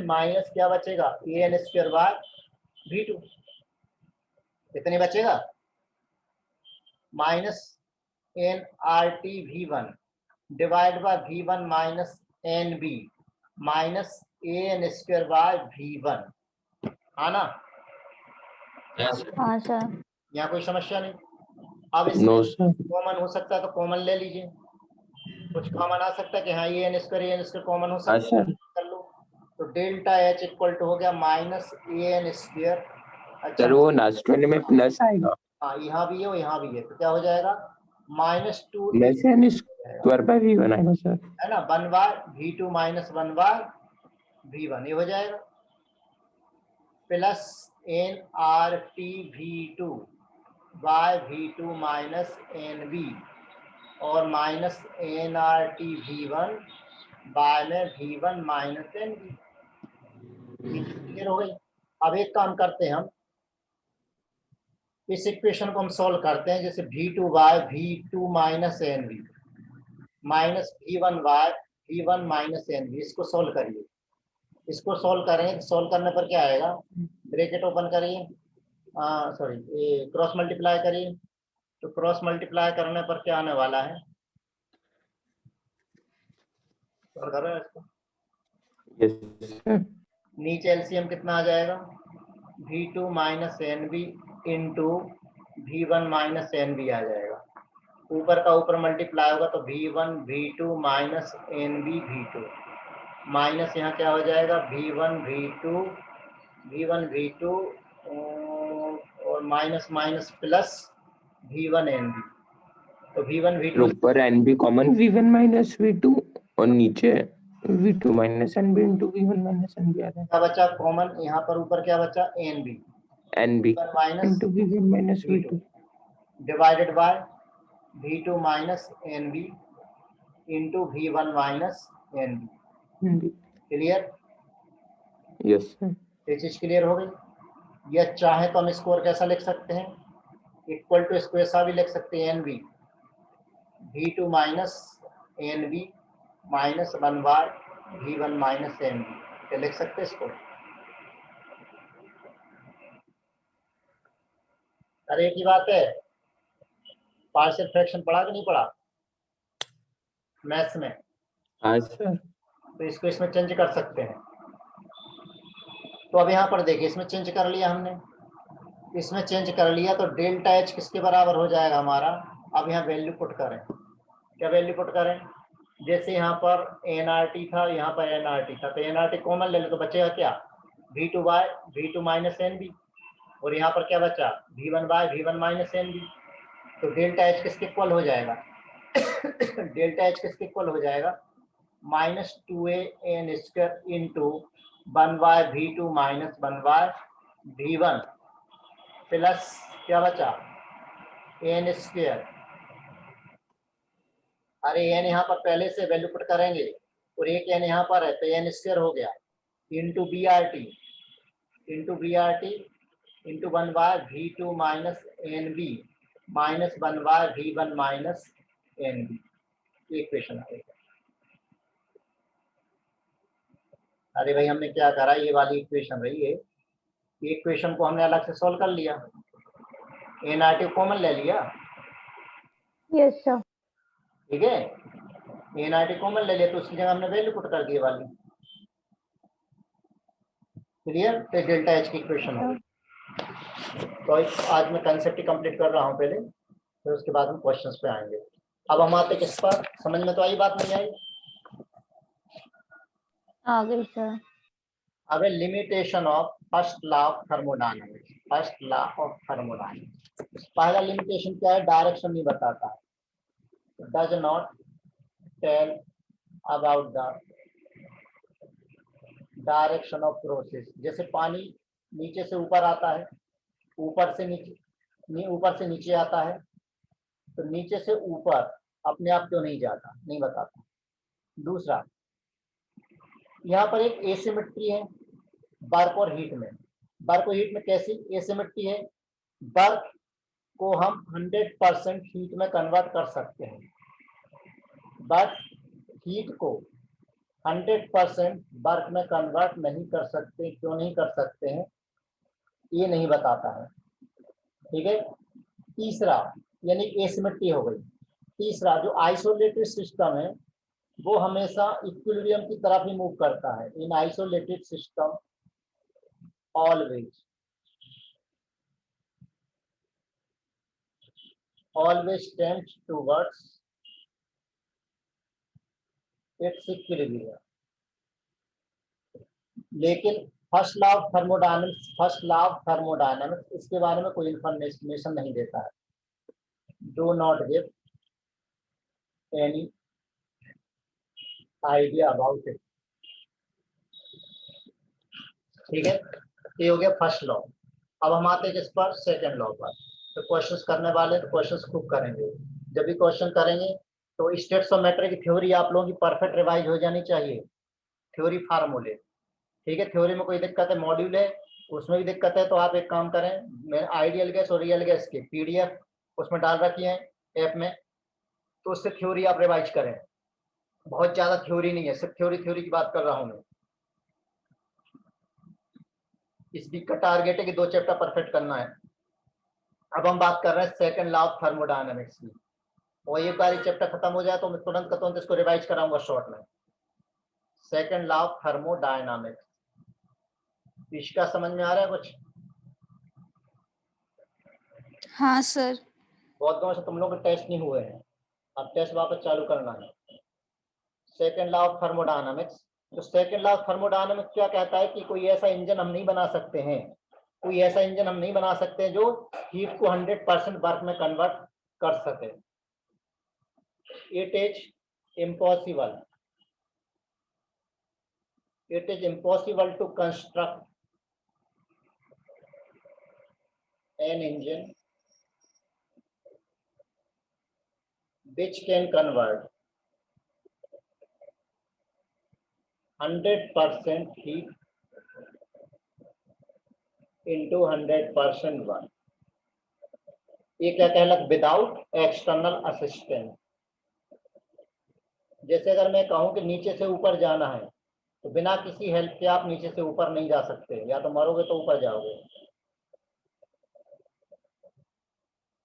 माइनस क्या बचेगा an स्क्वायर बाय V2, कितने बचेगा minus nRT V1 divide by V1 minus NV minus an square by V1, हाँ ना, हाँ सर। यहाँ कोई समस्या नहीं। अब नो इसमें सर। कॉमन हो सकता है तो कॉमन ले लीजिए, कुछ कॉमन आ सकता है कि हाँ an स्क्वायर कॉमन हो सकता है, सर। कर लो। तो डेल्टा एच इक्वल टू हो गया माइनस an स्क्वायर, अच्छा सर वो लास्ट में प्लस आएगा, हाँ यहाँ भी है और यहाँ भी है, तो क्या हो जाएगा -2 plus N square by V1 आएगा सर, है ना, 1/v2 माइनस 1/v1 ये हो जाएगा, plus nRT V2 by V2 minus NV और माइनस nRT V1 बाय में V1 माइनस NV, क्लियर हो गई। अब एक काम करते हैं हम, इस इक्वेशन को हम सॉल्व करते हैं, जैसे V2 by V2 minus NV minus V1 minus NB, इसको सोल्व करिए। इसको सोल्व करें, सोल्व करने पर क्या आएगा, ब्रैकेट ओपन करिए, सॉरी ये क्रॉस मल्टीप्लाई करिए, तो क्रॉस मल्टीप्लाई करने पर क्या आने वाला है, सोल्व कर रहे हैं इसको, Yes, sir. नीचे एलसीएम कितना आ जाएगा, V2 minus NB into V1 minus NB आ जाएगा, ऊपर का ऊपर मल्टीप्लाई होगा तो V1 V2 minus NB V2 minus यहाँ क्या हो जाएगा V1 V2 और minus minus plus V1 NB, तो V1 V2 ऊपर NB common V1 minus V2 और नीचे V2 minus NB into V1 minus NB आ रहा है। क्या बचा कॉमन, यहाँ पर ऊपर क्या बचा NB NB minus into V1 minus V2 divided by V2 minus NB into V1 minus NB। Clear, yes sir. ये चीज क्लियर हो गई। यह चाहे तो हम स्कोर कैसा लिख सकते हैं, इक्वल टू इसको ऐसा भी लिख सकते हैं NB V2 minus NB minus 1 by V1 minus NB, क्या लिख सकते हैं इसको। अरे एक ही बात है, पार्शियल फ्रैक्शन पढ़ा कि नहीं पढ़ा मैथ्स में, हाँ सर। तो इसको इसमें चेंज कर सकते हैं। तो अब यहाँ पर देखिए इसमें चेंज कर लिया हमने, इसमें चेंज कर लिया तो डेल्टा H किसके बराबर हो जाएगा हमारा, अब यहाँ वैल्यू पुट करें, क्या वैल्यू पुट करें, जैसे यहाँ पर NRT था, यहाँ पर NRT था, तो NRT कॉमन ले लो तो बचेगा क्या V2 माइनस NB, और यहाँ पर क्या बचा V1 माइनस NB, तो डेल्टा H किसके इक्वल हो जाएगा डेल्टा H किसके इक्वल हो जाएगा minus 2AN square into 1 by V2 minus 1 by V1 plus क्या बचा एन स्क्वायर, अरे एन यहाँ पर पहले से वैल्यू पुट करेंगे और एक एन यहाँ पर है तो एन स्क्वायर हो गया into B R T into 1 by V2 minus NB minus 1 by V1 minus NB, ये इक्वेशन आएगा। अरे भाई हमने क्या करा, ये वाली इक्वेशन रही है, ये इक्वेशन को हमने अलग से सॉल्व कर लिया, NRT कॉमन ले लिया, यस सर। ठीक है, NRT कॉमन ले लिया तो उसकी जगह हमने वैल्यू पुट कर दी वाली, क्लियर, तो डेल्टा एच की इक्वेशन हो गई। तो आज मैं कंसेप्ट ही कंप्लीट कर रहा हूँ पहले, फिर उसके बाद हम क्वेश्चंस पे आएंगे। अब हम आते किस पर, समझ में तो आई बात नहीं आई, आ गई सर। अब limitation of first law of thermodynamics, first law of thermodynamics. पहला लिमिटेशन क्या है, डायरेक्शन नहीं बताता है, does not tell about the direction of process. जैसे पानी नीचे से ऊपर आता है, ऊपर से नीचे आता है, तो नीचे से ऊपर अपने आप क्यों नहीं जाता, नहीं बताता। दूसरा, यहाँ पर एक एसिमेट्री है बर्फ और हीट में। बर्फ और हीट में कैसी एसिमेट्री है, बर्फ को हम 100% हीट में कन्वर्ट कर सकते हैं, बट हीट को 100% बर्फ में कन्वर्ट नहीं कर सकते। क्यों नहीं कर सकते हैं, ये नहीं बताता है, ठीक है। तीसरा यानी एसिमेट्री हो गई। तीसरा, जो आइसोलेटेड सिस्टम है वो हमेशा इक्विलिब्रियम की तरफ ही मूव करता है। इन isolated system always tends towards its equilibrium। लेकिन फर्स्ट लॉ ऑफ थर्मोडायनामिक्स इसके बारे में कोई इंफॉर्मेशन नहीं देता है, do not give any idea about it, ठीक है। ये हो गया फर्स्ट लॉ। अब हम आते हैं किस पर, सेकंड लॉ पर। तो क्वेश्चंस करने वाले तो क्वेश्चंस खूब करेंगे, जब भी क्वेश्चन करेंगे तो स्टेट्स ऑफ मैटर की थ्योरी आप लोगों की परफेक्ट रिवाइज हो जानी चाहिए, थ्योरी फार्मूले, ठीक है। थ्योरी में कोई दिक्कत है, मॉड्यूल है उसमें भी दिक्कत है, तो आप एक काम करें, मैं आइडियल गैस और रियल गैस की PDF उसमें डाल रखी है ऐप में, तो उससे थ्योरी आप रिवाइज करें, बहुत ज्यादा थ्योरी नहीं है, सिर्फ थ्योरी की बात कर रहा हूं मैं। इस वीक का टारगेट है कि 2 चैप्टर परफेक्ट करना है। अब हम बात कर रहे हैं सेकंड लॉ ऑफ थर्मोडायनामिक्स की, और एक बार चैप्टर खत्म हो जाए तो मैं तुरंत इसको रिवाइज कराऊंगा शॉर्ट में। सेकंड लॉ ऑफ थर्मोडायनामिक्स, इसका समझ में आ रहा है कुछ? हाँ सर। बहुत दिनों से तुम लोग के टेस्ट नहीं हुए हैं, अब टेस्ट वापस चालू करना है। सेकंड लॉ ऑफ थर्मोडायनामिक्स, तो सेकंड लॉ ऑफ थर्मोडायनामिक्स क्या कहता है कि कोई ऐसा इंजन हम नहीं बना सकते हैं, कोई ऐसा इंजन हम नहीं बना सकते जो हीट को 100% वर्क में कन्वर्ट कर सके। It is impossible, it is impossible to construct an engine which can convert 100% heat into 100% work। ये क्या कहलाता? Without external assistant. जैसे अगर मैं कहूं कि नीचे से ऊपर जाना है, तो बिना किसी हेल्प के आप नीचे से ऊपर नहीं जा सकते, या तो मरोगे तो ऊपर जाओगे,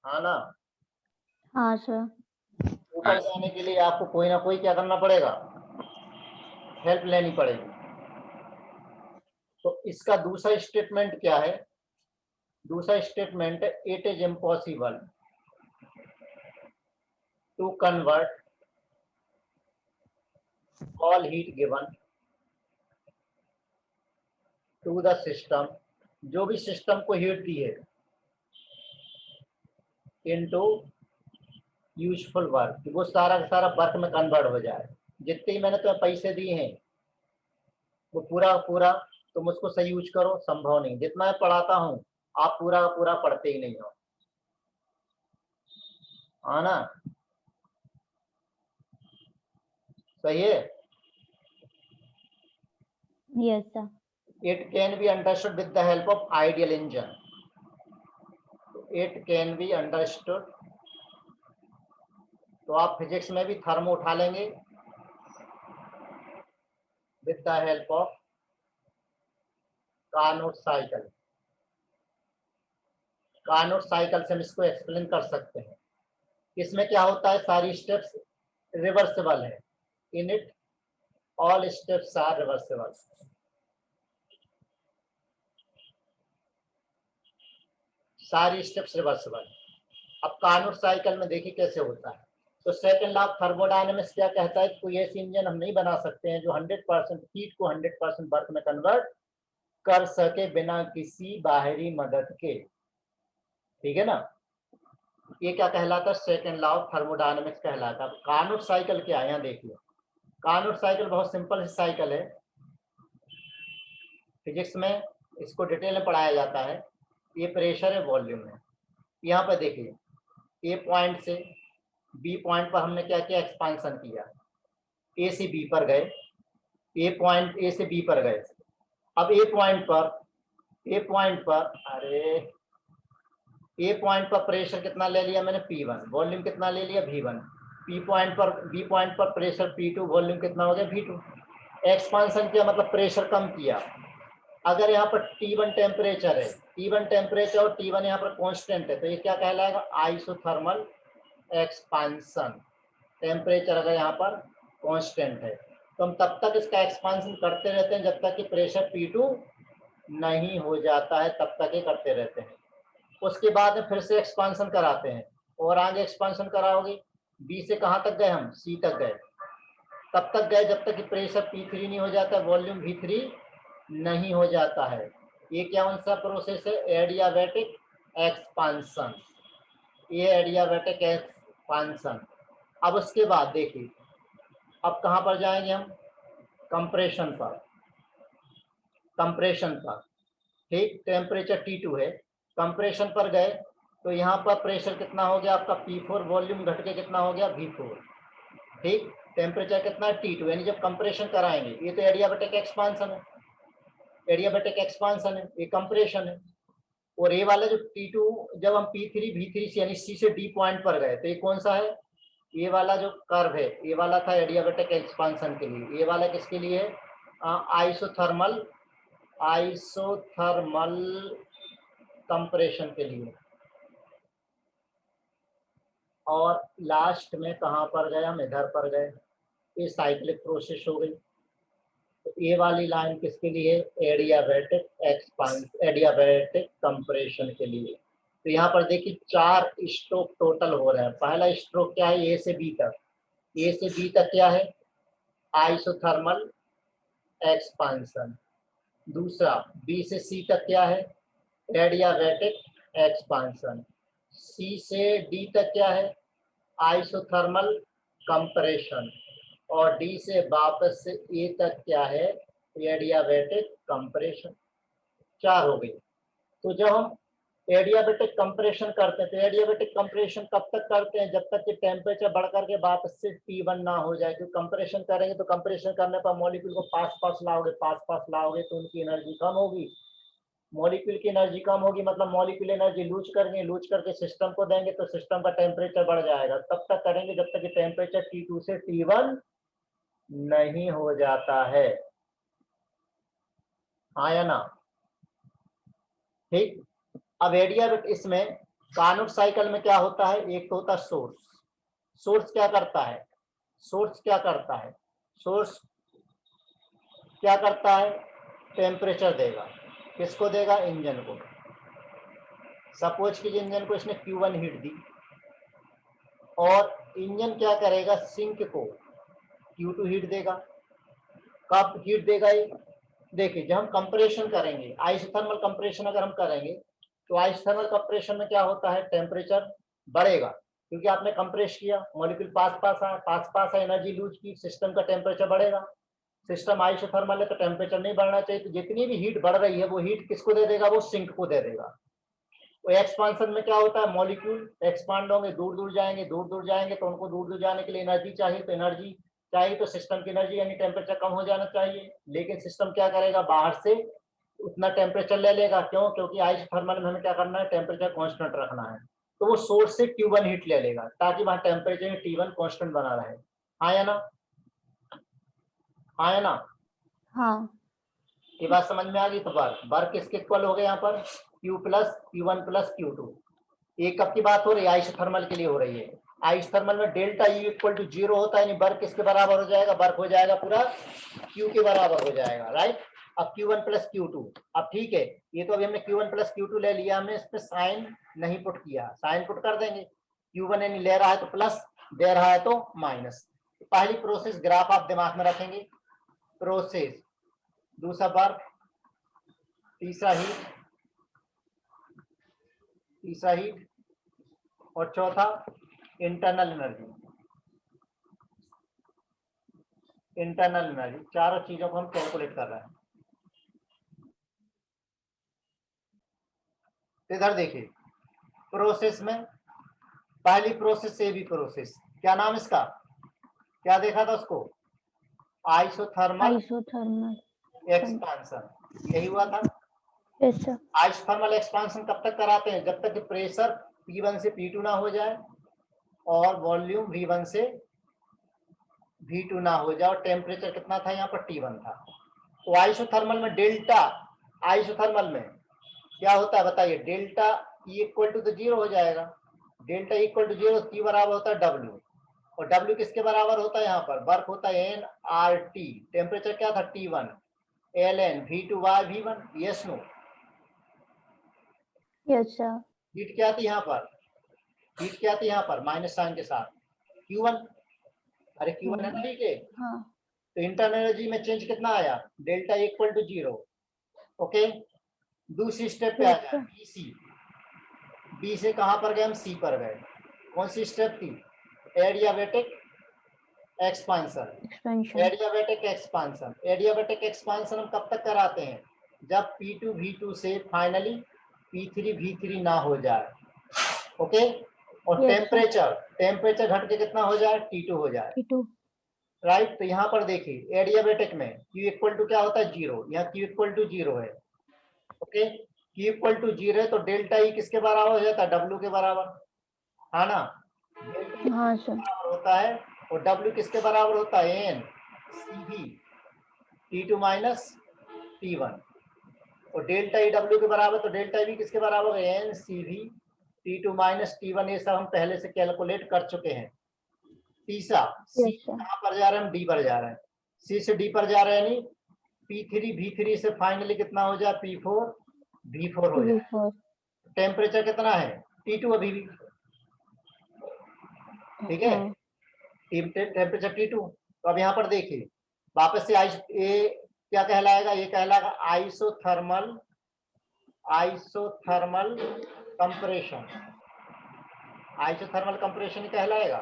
हाँ ना? हाँ सर। ऊपर जाने के लिए आपको कोई ना कोई क्या करना पड़ेगा? हेल्प लेनी पड़ेगी। तो इसका दूसरा स्टेटमेंट क्या है? दूसरा statement, it is impossible to convert all heat given to the system, जो भी सिस्टम को हीट दी है, इनटू यूजफुल वर्क, वो सारा का सारा वर्क में कन्वर्ट हो जाए। जितने ही मैंने तुम्हें पैसे दिए हैं वो पूरा पूरा तुम उसको सही यूज करो, संभव नहीं। जितना मैं पढ़ाता हूँ आप पूरा का पूरा पढ़ते ही नहीं हो, हाँ ना? सही है? Yes sir. It can be understood with the help of ideal engine. It can be understood, तो आप फिजिक्स में भी थर्मो उठा लेंगे with the help of Carnot cycle. Carnot cycle से हम इसको एक्सप्लेन कर सकते हैं। इसमें क्या होता है? सारी स्टेप्स रिवर्सिबल है। In it all steps are reversible. सारी स्टेप्स रिवर्सिबल। अब कार्नोट साइकिल में देखिए कैसे होता है। तो सेकंड लॉ ऑफ थर्मोडायनामिक्स क्या कहता है? कोई ऐसी इंजन हम नहीं बना सकते हैं जो 100% हीट को 100% वर्क में कन्वर्ट कर सके बिना किसी बाहरी मदद के। ठीक है ना? ये क्या कहलाता है? सेकंड लॉ ऑफ थर्मोडायनामिक्स कहलाता है। कार्नोट साइकिल क्या है? यहाँ देखिए, कार्नोट साइकिल बहुत सिंपल साइकिल है। फिजिक्स में इसको डिटेल में पढ़ाया जाता है। ये प्रेशर है, वॉल्यूम है। यहाँ पर देखिए, ए पॉइंट से बी पॉइंट पर हमने क्या किया? एक्सपांशन किया। ए से बी पर गए, ए पॉइंट ए से बी पर गए। अब ए पॉइंट पर ए पॉइंट पर प्रेशर कितना ले लिया मैंने? P1। वॉल्यूम कितना ले लिया? V1। बी पॉइंट पर प्रेशर P2, वॉल्यूम कितना हो गया? V2। एक्सपांशन किया मतलब प्रेशर कम किया। अगर यहाँ पर T1 टेम्परेचर है, T1 टेम्परेचर और T1 यहाँ पर कांस्टेंट है, तो ये क्या कहलाएगा? Isothermal expansion. टेम्परेचर अगर यहाँ पर कांस्टेंट है तो हम तब तक इसका एक्सपांशन करते रहते हैं जब तक कि प्रेशर P2 नहीं हो जाता है, तब तक ये करते रहते हैं। उसके बाद में फिर से एक्सपांशन कराते हैं, और आगे एक्सपांशन कराओगे। बी से कहाँ तक गए हम? सी तक गए। तब तक गए जब तक कि प्रेशर P3 नहीं हो जाता, वॉल्यूम V3 नहीं हो जाता है। ये क्या कौन सा प्रोसेस है? Adiabatic expansion. ये एडियाबैटिक एक्सपांशन। अब उसके बाद देखिए, अब कहाँ पर जाएंगे हम? कंप्रेशन पर। ठीक, टेम्परेचर T2 है, कंप्रेशन पर गए तो यहाँ पर प्रेशर कितना हो गया आपका? P4। वॉल्यूम घट के कितना हो गया? V4। ठीक, टेम्परेचर कितना है? T2। यानी जब कंप्रेशन कराएंगे, ये तो एडियाबैटिक एक्सपांशन है, ये कंप्रेशन है। और ये वाला जो T2, जब हम P3 V3 से यानी C से D पॉइंट पर गए तो ये कौन सा है? ये वाला जो कर्व है, ये वाला था एडियाबेटिक एक्सपांशन के लिए, ये वाला किसके लिए है? आइसोथर्मल कंप्रेशन के लिए। और लास्ट में कहाँ पर गए हम? इधर पर गए, ये साइक्लिक प्रोसेस हो गई। तो ये वाली लाइन किसके लिए? एडियाबेटिक कंप्रेशन के लिए। तो यहाँ पर देखिए 4 स्ट्रोक टोटल हो रहे हैं। पहला स्ट्रोक क्या है? ए से बी तक। ए से बी तक क्या है? Isothermal expansion. दूसरा बी से सी तक क्या है? Adiabatic expansion. सी से डी तक क्या है? Isothermal compression. और डी से वापस से ए तक क्या है? Adiabatic compression. 4 हो गई। तो जब हम एडियाबेटिक कंप्रेशन करते हैं तो एडियाबेटिक कंप्रेशन कब तक करते हैं? जब तक कि टेम्परेचर बढ़कर के वापस से T1 ना हो जाए। क्योंकि कंप्रेशन करेंगे तो कंप्रेशन करने पर मॉलिक्यूल को पास लाओगे तो उनकी एनर्जी कम होगी। मॉलिक्यूल की एनर्जी कम होगी मतलब मॉलिक्यूल एनर्जी लूज करेंगे, लूज करके सिस्टम को देंगे तो सिस्टम का टेम्परेचर बढ़ जाएगा। तब तक करेंगे जब तक कि टेम्परेचर T2 से T1 नहीं हो जाता है। हाँ या ना? ठीक। अब एडियाबेटिक इसमें कार्नोट साइकिल में क्या होता है? एक तो होता है सोर्स। सोर्स क्या करता है? टेम्परेचर देगा। किसको देगा? इंजन को। सपोज कि इंजन को इसने Q1 हीट दी और इंजन क्या करेगा? सिंक को Q2 हीट देगा। कब हीट देगा ये? देखिए जब हम कंप्रेशन करेंगे, आइसोथर्मल कंप्रेशन अगर हम करेंगे तो आइसोथर्मल कंप्रेशन में क्या होता है? टेम्परेचर बढ़ेगा क्योंकि आपने कंप्रेस किया, मॉलिक्यूल पास एनर्जी लूज की, सिस्टम का टेम्परेचर बढ़ेगा। सिस्टम आइसोथर्मल है तो टेम्परेचर नहीं बढ़ना चाहिए। तो जितनी भी हीट बढ़ रही है वो हीट किसको दे देगा? वो सिंक को दे देगा। तो एक्सपांशन में क्या होता है? मॉलिक्यूल एक्सपांड होंगे, दूर दूर जाएंगे तो उनको दूर दूर जाने के लिए एनर्जी चाहिए। तो एनर्जी चाहिए तो सिस्टम की एनर्जी यानी टेम्परेचर कम हो जाना चाहिए। लेकिन सिस्टम क्या करेगा? बाहर से उतना टेम्परेचर ले लेगा। क्यों? क्योंकि आइसोथर्मल में हमें क्या करना है? टेम्परेचर कांस्टेंट रखना है। तो वो सोर्स से Q1 हीट ले लेगा ताकि वहां टेम्परेचर T1 कांस्टेंट बना रहे। हाँ या ना? हाँ। ये बात समझ में आ गई? तो वर्क किसके इक्वल हो गए? यहाँ पर Q+Q1 + Q2। ये कब की बात हो रही है? आइसोथर्मल के लिए हो रही है। आइसोथर्मल में डेल्टा U = 0 होता है, यानी वर्क किसके बराबर हो जाएगा? वर्क हो जाएगा पूरा Q के बराबर हो जाएगा। राइट। अब Q1 + Q2। अब ठीक है, ये तो अभी हमने Q1 + Q2 ले लिया, हमने इस पे साइन नहीं पुट किया। साइन पुट कर देंगे। Q1 यानी ले रहा है तो प्लस, दे रहा है तो माइनस। पहली प्रोसेस ग्राफ आप दिमाग में रखेंगे। प्रोसेस, दूसरा वर्क, तीसरा हीट और चौथा इंटरनल एनर्जी। चारों चीजों को हम कैलकुलेट कर रहे हैं। इधर देखिए प्रोसेस में पहली प्रोसेस से भी प्रोसेस, क्या नाम इसका? क्या देखा था उसको? Isothermal expansion. यही हुआ था। Yes sir. आइसोथर्मल एक्सपांशन कब तक कराते हैं? जब तक कि प्रेशर P1 से P2 ना हो जाए और वॉल्यूम V1 से V2 ना हो जाए। और टेम्परेचर कितना था? यहाँ पर T1 था। तो आइसोथर्मल में डेल्टा, आइसोथर्मल में क्या होता है बताइए? डेल्टा E = 0 हो जाएगा। डेल्टा E = 0, T बराबर होता है W। और W किसके बराबर होता है? यहाँ पर वर्क होता है nRT। टेम्परेचर क्या था? T1 ln V2/V1। Yes no? Yes sir. Heat क्या थी यहाँ पर? हीट क्या थी यहाँ पर? माइनस साइन के साथ Q1। अरे Q1 है ना? ठीक है। हाँ। तो इंटरनल एनर्जी में चेंज कितना आया? Delta E = 0। ओके। दूसरी स्टेप पे आ Yes, जाए, sir. BC। बी से कहां पर गए हम? सी पर गए। कौन सी स्टेप थी? Adiabatic expansion. Expansion. Adiabatic expansion हम कब तक कराते हैं? जब P2 V2 से फाइनली P3 V3 ना हो जाए। ओके। और Yes, sir. टेम्परेचर घट के कितना हो जाए? T2 हो जाए। T2. राइट। तो यहाँ पर देखिए एडियाबेटिक में Q = क्या होता है? 0। यहाँ Q = 0 है। ओके। Q = 0 है तो डेल्टा E किसके बराबर हो जाता है? W के बराबर। है ना? हाँ सर। होता है और W किसके बराबर होता है? N CV T2 minus T1 और डेल्टा ई W के बराबर, तो डेल्टा V किसके बराबर है? N CV T2 minus T1। ये सब हम पहले से कैलकुलेट कर चुके हैं। तीसरा C यस सर। कहाँ पर जा रहे हैं? हम D पर जा रहे हैं। C से D पर जा रहे हैं, यानी P3 V3 से फाइनली कितना हो जाए? P4 V4 हो जाए। V4। टेम्परेचर कितना है? T2 अभी भी, ठीक है, हाँ। Temperature T2। तो अब यहाँ पर देखिए वापस से ये क्या कहलाएगा? ये कहलाएगा आइसोथर्मल कंप्रेशन। आइसोथर्मल कंप्रेशन कहलाएगा।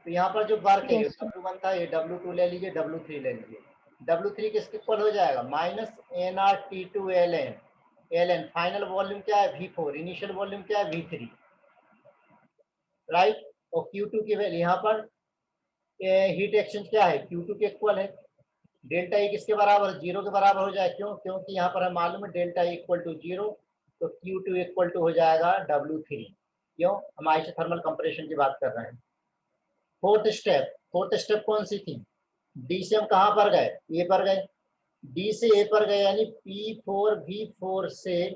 तो यहाँ पर जो वर्क है, यस सर। W1 था, ये W2 ले लीजिए, W3 ले लीजिए। W3 किसके इक्वल हो जाएगा? Minus nRT2 ln final volume क्या है? V4। इनिशियल वॉल्यूम क्या है? V3, right. और Q2 की वैल्यू यहाँ पर हीट एक्सचेंज क्या है? Q2 के इक्वल है। डेल्टा ई किसके बराबर? 0 के बराबर हो जाए। क्यों? क्योंकि यहाँ पर हमें मालूम है डेल्टा ई इक्वल टू 0, तो Q2 इक्वल टू हो जाएगा W3। क्यों? हम आइसोथर्मल कंप्रेशन की बात कर रहे हैं। फोर्थ स्टेप कौन सी थी? डी से हम कहाँ पर गए? ए पर गए। डी से ए पर गए, यानी P4 V4 से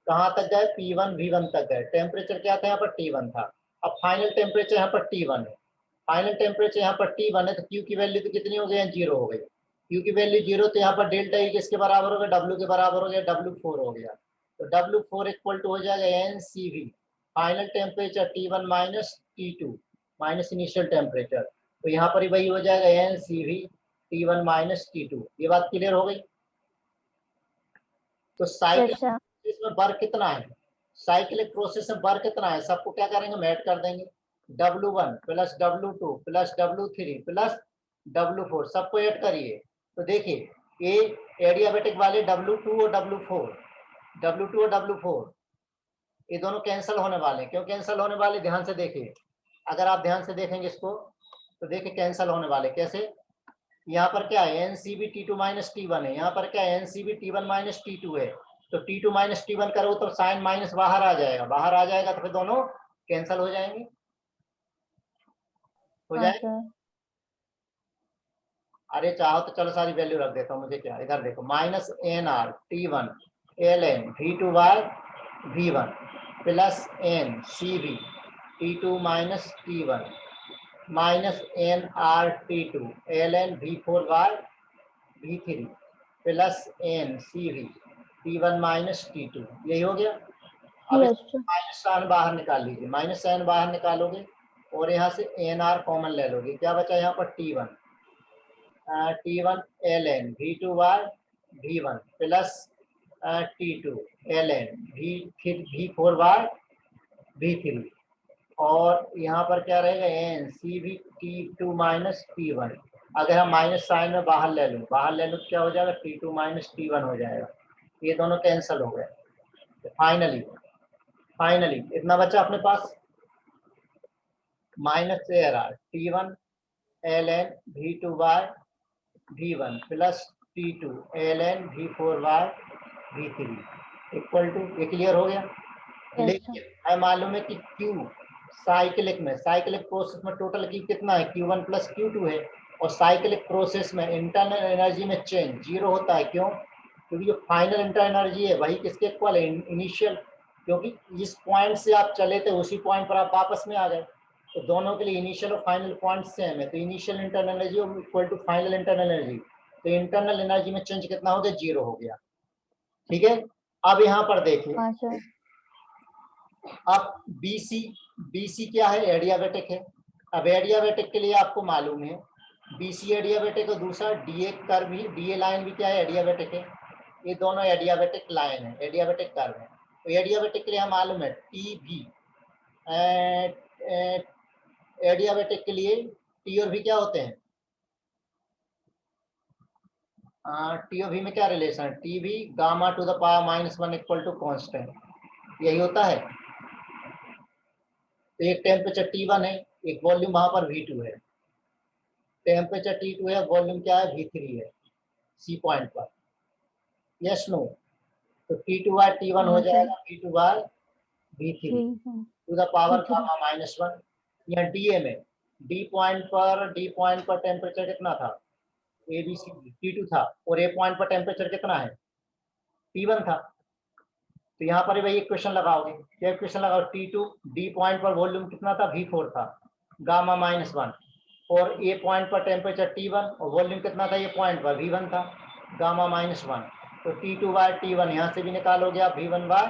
कहाँ तक गए? P1 V1 तक गए। टेम्परेचर क्या था? यहाँ पर T1 था। अब फाइनल टेम्परेचर यहाँ पर T1 है। फाइनल टेम्परेचर यहाँ पर T1 है, तो Q की वैल्यू तो कितनी हो गई? 0 हो गई। Q की वैल्यू 0, तो यहाँ पर डेल्टा ई किसके बराबर हो गया? W के बराबर हो गया, W4 हो गया। तो W4 इक्वल टू हो जाएगा NCV final temperature T1 minus T2 minus initial temperature. तो यहाँ पर ही वही हो जाएगा NCV T1 माइनस T2। ये बात क्लियर हो गई। तो साइकिल यस सर। इसमें वर्क कितना है? साइक्लिक प्रोसेस में वर्क कितना है? सबको क्या करेंगे? हम ऐड कर देंगे। W1 plus W2 plus W3 plus W4 सबको ऐड करिए। तो देखिए ये एडियाबेटिक वाले W2 और W4 ये दोनों कैंसिल होने वाले हैं। क्यों कैंसिल होने वाले? ध्यान से देखिए, अगर आप ध्यान से देखेंगे इसको तो देखिए कैंसिल होने वाले कैसे। यहाँ पर क्या है? NCB T2 माइनस T1 है। यहाँ पर क्या है? NCB T1 माइनस T2 है। तो T2 माइनस T1 करो तो साइन माइनस बाहर आ जाएगा, बाहर आ जाएगा तो फिर दोनों कैंसिल हो जाएंगे, हो हाँ जाए। सर। अरे चाहो तो चलो सारी वैल्यू रख देता हूँ, मुझे क्या, इधर देखो minus NR T1 ln V2 by V1 plus NCB T2 minus T1 minus NR T2 ln V4 by V3 plus NCV T1 minus T2। यही हो गया। अब यस सर। माइनस साइन बाहर निकाल लीजिए, माइनस साइन बाहर निकालोगे और यहाँ से NR कॉमन ले लोगे, क्या बचा यहाँ पर? T1 ln V2 by V1 plus T2 ln V4 by V3 और यहाँ पर क्या रहेगा? NCV T2 minus T1। अगर हम माइनस साइन में बाहर ले लूँ तो क्या हो जाएगा? T2 माइनस T1 हो जाएगा। ये दोनों कैंसिल हो गए। तो फाइनली इतना बचा अपने पास, minus T1 ln V2 by V1 plus T2 ln V4 by V3 equal to, ये क्लियर हो गया। यस लेकिन सर। हमें मालूम है कि Q साइक्लिक प्रोसेस में टोटल Q कितना है? Q1 प्लस Q2 है। और साइक्लिक प्रोसेस में इंटरनल एनर्जी में चेंज 0 होता है। क्यों? क्योंकि जो फाइनल इंटरनल एनर्जी है वही किसके इक्वल है? इनिशियल। क्योंकि जिस पॉइंट से आप चले थे उसी पॉइंट पर आप वापस में आ गए, तो दोनों के लिए इनिशियल और फाइनल पॉइंट सेम है। तो initial internal energy equal to final internal energy, तो इंटरनल एनर्जी में चेंज कितना हो गया? 0 हो गया। ठीक है। अब यहाँ पर देखिए, हाँ सर। अब बीसी क्या है? एडियाबेटिक है। अब एडियाबेटिक के लिए आपको मालूम है बीसी एडियाबेटिक और दूसरा डीए कर्व भी, डीए लाइन भी क्या है? एडियाबेटिक है। ये दोनों एडियाबेटिक लाइन है, एडियाबेटिक कर्व है। तो एडियाबेटिक के लिए हम मालूम है टी एडियाबेटिक के लिए टी और भी क्या होते हैं? टी और भी में क्या रिलेशन है? टी भी gamma to the power -1 equal to constant, यही होता है। तो एक टेम्परेचर T1 है, एक वॉल्यूम वहां पर V2 है। टेम्परेचर T2 है, वॉल्यूम क्या है? V3 है सी पॉइंट पर। Yes no? तो T2 बाय T1 हो हाँ सर। जाएगा V2 बाय V3 ठीक है। To the power V3। Gamma -1। या डीए में डी पॉइंट पर टेम्परेचर कितना था, ए बी सी T2 था, और ए पॉइंट पर टेम्परेचर कितना है, T1 था। तो यहाँ पर भाई इक्वेशन लगाओगे, क्या इक्वेशन लगाओ, T2 डी पॉइंट पर वॉल्यूम कितना था, V4 था, गामा -1, और ए पॉइंट पर टेम्परेचर T1 और वॉल्यूम कितना था, ये पॉइंट पर V1 था, गामा -1। तो T2 बाय T1 यहाँ से भी निकालोगे आप, V1 by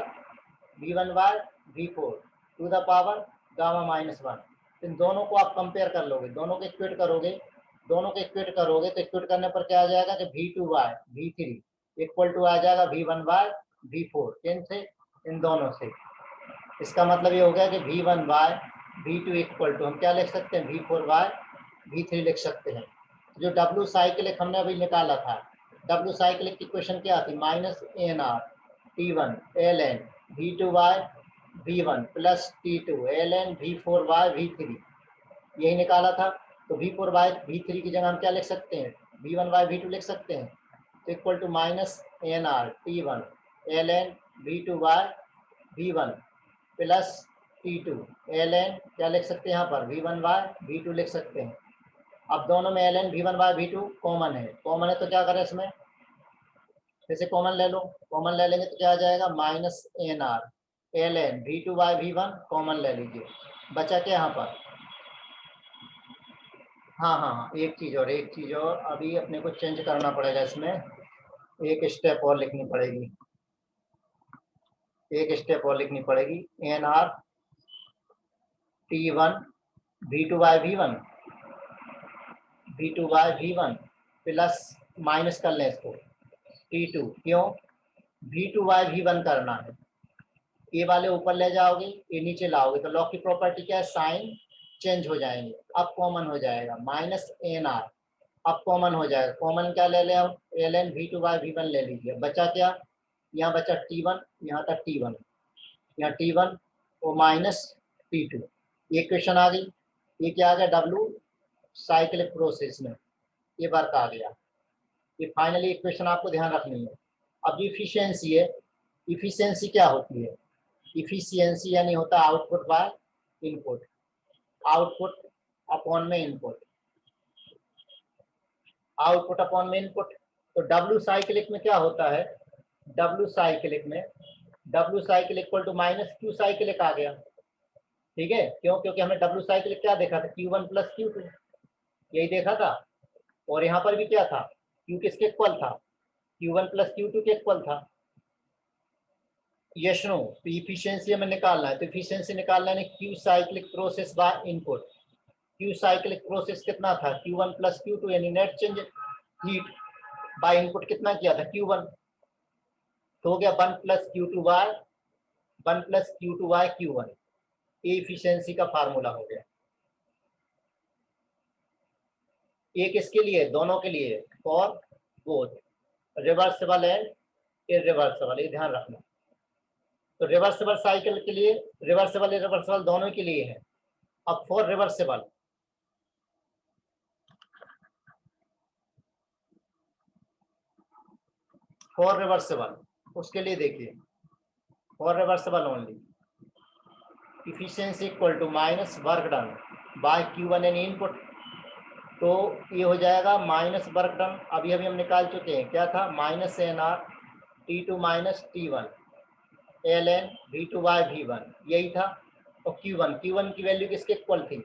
V4 to the power gamma -1। इन दोनों को आप कंपेयर कर लोगे, दोनों को इक्वेट करोगे, तो इक्वेट करने पर क्या आ जाएगा कि V2 bye V3 equal to आ जाएगा V1 बाय V4। किन से, इन दोनों से। इसका मतलब ये हो गया कि V1 bye V2 equal to हम क्या लिख सकते हैं, V4 बाय V3 लिख सकते हैं। जो W साइक्लिक हमने अभी निकाला था, W साइक्लिक की इक्वेशन क्या थी, -ANR T1 ln V2 by V1 plus T2 ln V4 by V3, यही निकाला था। तो V4 बाय V3 की जगह हम क्या लिख सकते हैं, V1 बाय V2 लिख सकते हैं। तो equal to -ANR T1 ln V2 by V1 plus T2 ln क्या लिख सकते हैं, यहाँ पर V1 बाय V2 लिख सकते हैं। अब दोनों में ln V1 bye V2 common है, तो क्या करें इसमें, जैसे कॉमन ले लो, कॉमन ले लेंगे तो क्या आ जाएगा, -ANR ln V2 by V1 common ले लीजिए, बचा क्या यहाँ पर, हाँ, एक चीज और अभी अपने को चेंज करना पड़ेगा, इसमें एक स्टेप और लिखनी पड़ेगी, ANR T1 V2 by V1 plus minus कर लें इसको T2, क्यों, V2 बाय V1 करना है, ये वाले ऊपर ले जाओगे, ये नीचे लाओगे, तो लॉग की प्रॉपर्टी क्या है, साइन चेंज हो जाएंगे, अब कॉमन हो जाएगा -ANR, अब कॉमन हो जाएगा, कॉमन क्या ले लें, ln V2 बाय V1 ले लीजिए, बचा क्या, यहाँ बचा T1, यहाँ तक T1, यहाँ T1 और माइनस T2, ये क्वेश्चन आ गई। ये क्या आ गया, W साइक्लिक प्रोसेस में ये वर्क आ गया। ये फाइनली इक्वेशन आपको ध्यान रखनी है। अब इफिशियंसी है, इफिशियंसी क्या होती है, इफिशियंसी यानी होता है output by input, output upon में इनपुट, आउटपुट अपॉन में इनपुट। तो W साइक्लिक में क्या होता है, W cyclic equal to -Q cyclic आ गया, ठीक है, क्यों, क्योंकि हमने W साइक्लिक क्या देखा था, Q1 प्लस Q2, यही देखा था। और यहाँ पर भी क्या था, Q किसके इक्वल था, Q1 प्लस Q2 के इक्वल था, यस नो। तो इफिशियंसी हमें निकालना है, तो इफिशियंसी निकालना है Q cyclic process by input, Q cyclic process कितना था, Q1 प्लस Q2 यानी net change heat by input कितना किया था, Q1, तो हो गया 1 प्लस Q2 बाय Q1, ये इफिशियंसी का फार्मूला हो गया। एक इसके लिए, दोनों के लिए, for both reversible and irreversible, ये ध्यान रखना। तो रिवर्सिबल साइकिल के लिए रिवर्सिबल दोनों के लिए है। अब फॉर रिवर्सिबल, उसके लिए देखिए, for reversible only efficiency equal to minus work done by Q1 an input, तो ये हो जाएगा माइनस वर्क डन, अभी हम निकाल चुके हैं, क्या था, -ANR T2 minus T1 ln V2 by V1, यही था। और Q1 की वैल्यू किसके इक्वल थी,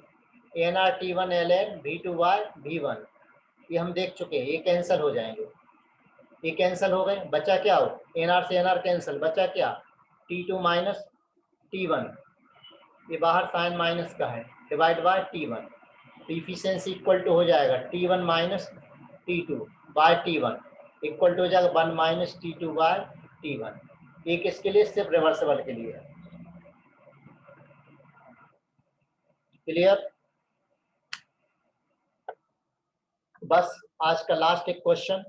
ANR T1 ln V2 by V1, ये हम देख चुके हैं, ये कैंसिल हो जाएंगे, ये कैंसिल हो गए, बचा क्या हो, ANR से ANR कैंसिल, बचा क्या, T2 माइनस T1, ये बाहर साइन माइनस का है, डिवाइड बाय T1, तो इफिशियंसी इक्वल टू हो जाएगा T1 minus T2 bye T1 equal to हो जाएगा 1 माइनस T2 बाय T1। ये किसके लिए, सिर्फ रिवर्सिबल के लिए। क्लियर, बस आज का लास्ट एक क्वेश्चन,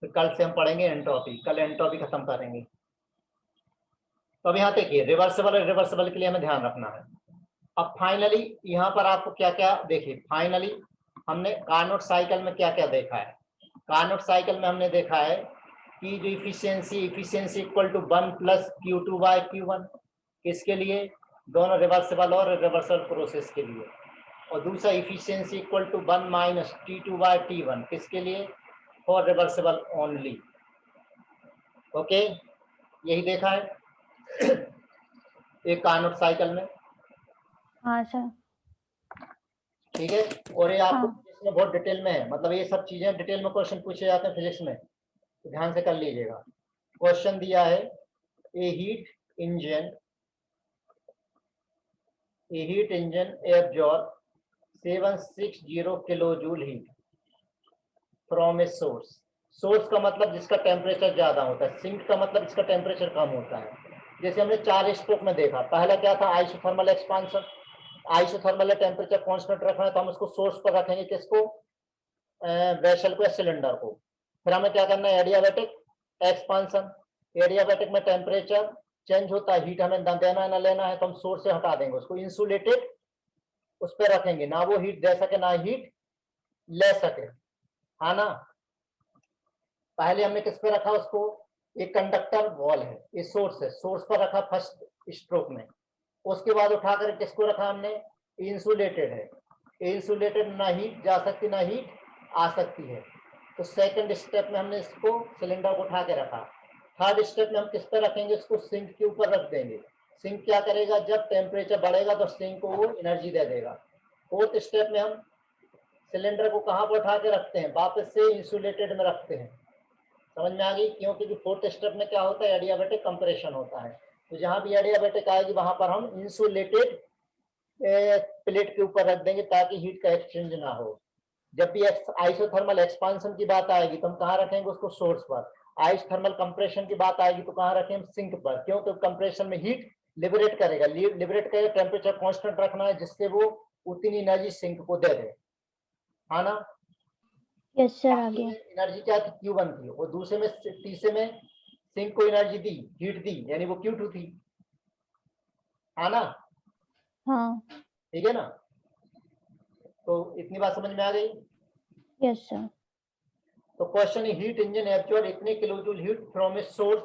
फिर कल से हम पढ़ेंगे एंट्रोपी, कल एंट्रोपी खत्म करेंगे। तो अब यहाँ देखिए, रिवर्सिबल और रिवर्सिबल के लिए हमें ध्यान रखना है। अब फाइनली यहाँ पर आपको क्या क्या, देखिए फाइनली हमने कार्नोट साइकिल में क्या क्या देखा है। कार्नोट साइकिल में हमने देखा है कि जो efficiency equal to 1 plus Q2 by Q1, किसके लिए, दोनों रिवर्सिबल और रिवर्सल प्रोसेस के लिए। और दूसरा efficiency equal to 1 minus T2/T1 किसके लिए? For reversible only. ओके, यही देखा है एक कार्नोट साइकिल में। हाँ सर। ठीक है, और ये आपको हाँ। इसमें बहुत डिटेल में है, मतलब ये सब चीजें डिटेल में क्वेश्चन पूछे जाते हैं फिजिक्स में, तो ध्यान से कर लीजिएगा। क्वेश्चन दिया है a heat engine absorb 760 kilo joule heat from a source. Source का मतलब जिसका टेम्परेचर ज्यादा होता है, सिंक का मतलब जिसका टेम्परेचर कम होता है। जैसे हमने 4 स्ट्रोक में देखा, पहला क्या था? Isothermal expansion. Isothermal temperature constant रखना है तो हम उसको सोर्स पर रखेंगे, किसको? वेसल को या सिलेंडर को। फिर हमें क्या करना है? Adiabatic expansion. एडियाबैटिक में टेम्परेचर चेंज होता है, हीट हमें देना है ना लेना है, तो हम सोर्स से हटा देंगे उसको, इंसुलेटेड उस पर रखेंगे, ना वो हीट दे सके ना हीट ले सके, है ना। पहले हमने किस पे रखा उसको? एक कंडक्टर वॉल है, ये सोर्स है, सोर्स पर रखा फर्स्ट स्ट्रोक में। उसके बाद उठाकर किसको रखा हमने? इंसुलेटेड है, इंसुलेटेड ना हीट जा सकती ना हीट आ सकती है, तो सेकंड स्टेप में हमने इसको सिलेंडर को उठा के रखा। थर्ड स्टेप में हम किस पे रखेंगे? इसको सिंक के ऊपर रख देंगे। सिंक क्या करेगा? जब टेम्परेचर बढ़ेगा तो सिंक को वो एनर्जी दे देगा। फोर्थ स्टेप में हम सिलेंडर को कहाँ पर उठा के रखते हैं? वापस से इंसुलेटेड में रखते हैं। समझ में आ गई? क्योंकि फोर्थ स्टेप में क्या होता है? एडियाबैटिक कंप्रेशन होता है, तो जहां भी एडियाबैटिक आएगी वहां पर हम इंसुलेटेड प्लेट के ऊपर रख देंगे ताकि हीट का एक्सचेंज ना हो। जब भी आइसोथर्मल एक्सपांशन की बात आएगी तो हम कहाँ रखेंगे उसको? सोर्स पर। आइसोथर्मल कंप्रेशन की बात आएगी तो कहाँ रखें? सिंक पर। क्योंकि कंप्रेशन में हीट लिबरेट करेगा, लिबरेट करेगा, टेम्परेचर कांस्टेंट रखना है जिससे वो उतनी एनर्जी सिंक को दे दे, है ना। यस सर, आ गया। एनर्जी क्या थी? Q1 थी, और दूसरे में तीसरे में सिंक को एनर्जी दी, हीट दी, यानी वो Q2 थी, है ना। हाँ। ठीक है ना, तो इतनी बात समझ में आ गई? Yes sir. तो क्वेश्चन है हीट इंजन एब्जॉर्ब इतने kilojoule heat from a source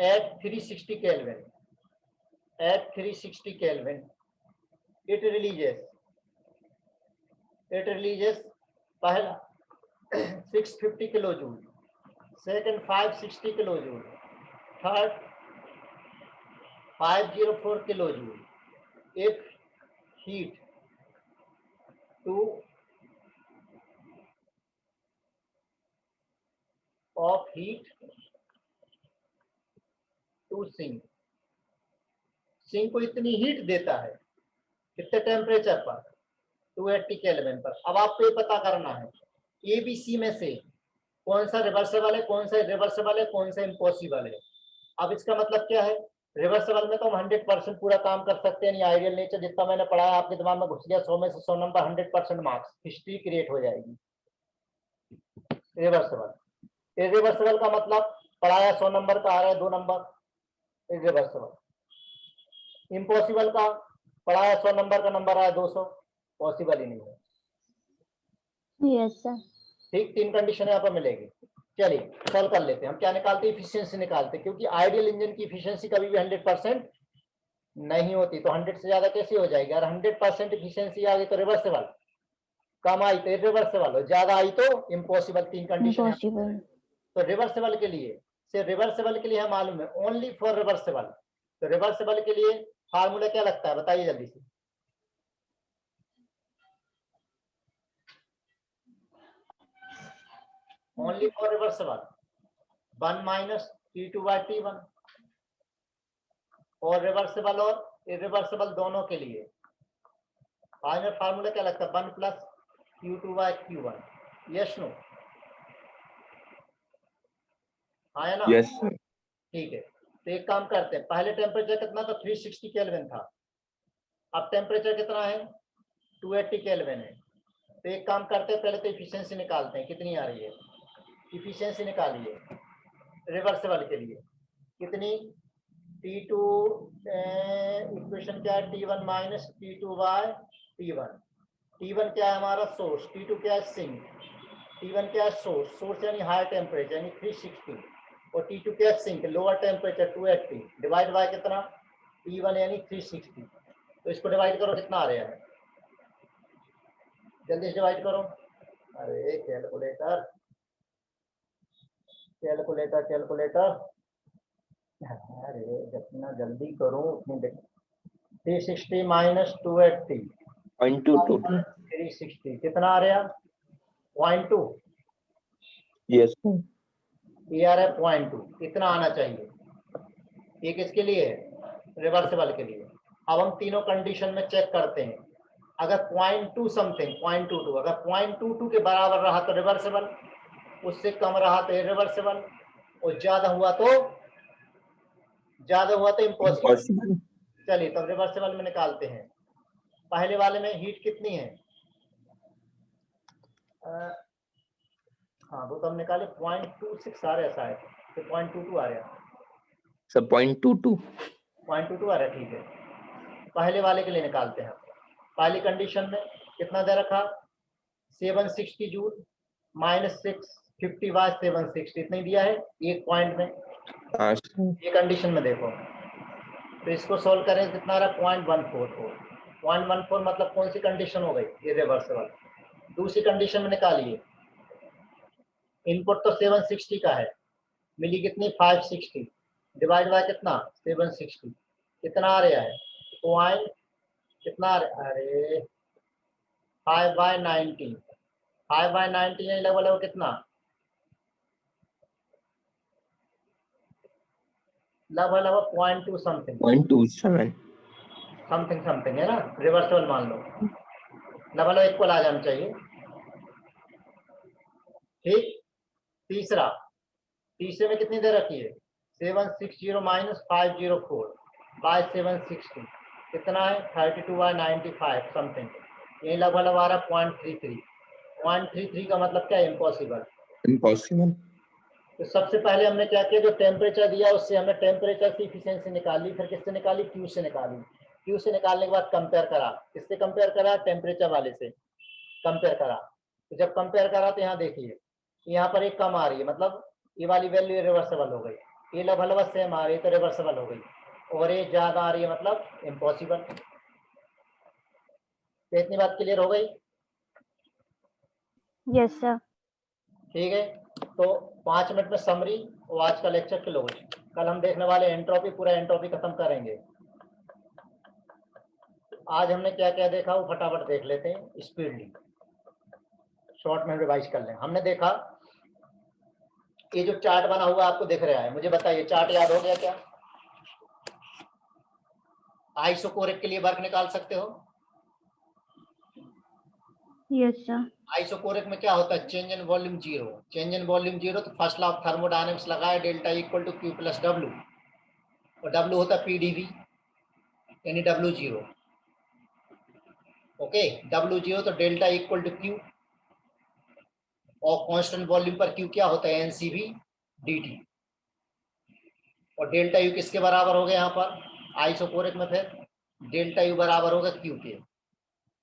at 360 kelvin, at 360 kelvin it releases पहला 650 kilojoule, second 560 kilojoule, third 504 kilojoule if heat to of heat to sink। Sink को इतनी हीट देता है कितने temperature पर? 280 केल्विन पर। अब आपको ये पता करना है ABC में से कौन सा रिवर्सिबल है, कौन सा रिवर्सिबल है, कौन सा इम्पॉसिबल है। अब इसका मतलब क्या है? रिवर्सिबल में तो हम 100% पूरा काम कर सकते हैं, आइडियल नेचर जितना मैंने पढ़ा है आपके दिमाग में घुस गया, 100 में से 100 नंबर, 100% मार्क्स, हिस्ट्री क्रिएट हो जाएगी। रिवर्सिबल, इरिवर्सिबल का मतलब पढ़ाया 100 नंबर का आ रहा है 2 नंबर, इरिवर्सिबल। इम्पॉसिबल का पढ़ाया 100 नंबर का नंबर आया 200, पॉसिबल ही नहीं है। Yes sir. ठीक, 3 कंडीशन यहाँ पर मिलेगी। चलिए सॉल्व कर लेते हैं। हम क्या निकालते हैं? इफिशियंसी निकालते हैं, क्योंकि आइडियल इंजन की इफिशियंसी कभी भी 100% नहीं होती, तो 100 से ज्यादा कैसे हो जाएगी? अगर 100% इफिशियंसी आ गई तो रिवर्सिबल, कम आई तो इरिवर्सिबल, और ज्यादा आई तो इम्पॉसिबल। 3 कंडीशन है। इम्पॉसिबल। तो रिवर्सिबल के लिए, सिर्फ रिवर्सिबल के लिए हम मालूम है ओनली फॉर रिवर्सिबल, तो रिवर्सिबल के लिए फार्मूला क्या लगता है बताइए जल्दी से? Only for reversible 1 minus T2/T1, और रिवर्सिबल और इरिवर्सिबल दोनों के लिए फाइनल फार्मूला क्या लगता है? 1 प्लस Q2/Q1। Yes no? आया ना? Yes sir. ठीक है, तो एक काम करते हैं, पहले टेम्परेचर कितना था? 360 केल्विन था, अब टेम्परेचर कितना है? 280 केल्विन है। तो एक काम करते हैं, पहले तो इफिशियंसी निकालते हैं कितनी आ रही है। इफिशियंसी निकालिए रिवर्सिबल के लिए, कितनी? T2 इक्वेशन क्या है? T1 minus T2/T1। T1 क्या है हमारा? सोर्स। T2 क्या है? सिंक। T1 क्या है? सोर्स। सोर्स यानी हाई टेम्परेचर यानी 360, और T2 क्या है? Sink, lower temperature 280, divide by कितना? P1 यानी 360, तो इसको डिवाइड करो, कितना आ रहा है, जल्दी से डिवाइड करो। अरे कैलकुलेटर कैलकुलेटर कैलकुलेटर, अरे जितना जल्दी करो उतनी देर। 360 माइनस 280 0.22 360 कितना आ रहा, 0.2, यस ये आ रहा है 0.2, इतना आना चाहिए। ये किसके लिए है, रिवर्सिबल के लिए। अब हम तीनों कंडीशन में चेक करते हैं, अगर 0.2 समथिंग 0.22, अगर 0.22 के बराबर रहा तो रिवर्सिबल, उससे कम रहा तो इरिवर्सिबल, और ज्यादा हुआ तो इम्पॉसिबल। पॉसिबल। चलिए तो रिवर्सिबल में निकालते हैं। पहले वाले में हीट कितनी है, हाँ वो तो हम निकाले 0.26 आ रहा है शायद, तो 0.22 आ रहा, सर 0.22 0.22 आ रहा है, ठीक है। पहले वाले के लिए निकालते हैं। पहली कंडीशन में कितना दे रखा, 760 जूल माइनस 650 बाय 760, इतना ही दिया है एक पॉइंट में। हाँ सर ये कंडीशन में देखो, तो इसको सोल्व करें कितना रहा, 0.144। 0.14 मतलब कौन सी कंडीशन हो गई, इरिवर्सिबल। दूसरी कंडीशन में निकालिए, इनपुट तो 760 का है, मिली कितनी 560, डिवाइड बाय कितना 760, कितना आ रहा है, पॉइंट कितना आ रहा है, अरे 5/90, 5/90 नहीं लगभग कितना, लगभग 0.2 समथिंग 0.27 समथिंग है ना, रिवर्सिबल मान लो, लगभग इक्वल आ जाना चाहिए, ठीक। तीसरे में कितनी दे रखी है, 760 माइनस 504 बाय 760, कितना है 32/95 समथिंग, यही लगभग आ रहा 0.33। 0.33 का मतलब क्या है, इम्पॉसिबल। इम्पॉसिबल। तो सबसे पहले हमने क्या किया, जो टेम्परेचर दिया उससे हमने टेम्परेचर की इफिशियंसी निकाली, फिर किससे निकाली, क्यू से निकाली। क्यू से निकालने के बाद कंपेयर करा, किससे कंपेयर करा, टेम्परेचर वाले से कंपेयर करा। तो जब कंपेयर करा तो यहाँ देखिए, यहाँ पर एक कम आ रही है, मतलब ये वाली वैल्यू रिवर्सिबल हो गई, ये लगभग सेम आ रही है तो रिवर्सिबल हो गई, और ये ज्यादा आ रही है मतलब इम्पॉसिबल। तो इतनी बात क्लियर हो गई, यस सर। ठीक है। तो 5 मिनट में समरी और आज का लेक्चर क्लोज। कल हम देखने वाले एंट्रोपी, पूरा एंट्रोपी खत्म करेंगे। आज हमने क्या क्या देखा वो फटाफट देख लेते हैं, स्पीडली शॉर्ट में रिवाइज कर लें। हमने देखा ये जो चार्ट बना हुआ आपको दिख रहा है, मुझे बताइए चार्ट याद हो गया क्या, आइसोकोरिक के लिए वर्क निकाल सकते हो, यस सर। आइसोकोरिक में क्या होता है, change in volume zero, change in volume zero, तो फर्स्ट लॉ ऑफ थर्मोडायनेमिक्स लगाए, delta equal to Q plus W, और डब्ल्यू होता है पीडीवी यानी W zero, okay. W zero तो डेल्टा इक्वल टू क्यू, और कांस्टेंट वॉल्यूम पर Q क्या होता है, एनसीवी डीटी, और डेल्टा यू किसके बराबर हो गया यहाँ पर आइसोकोरिक में, फिर डेल्टा यू बराबर होगा क्यू के,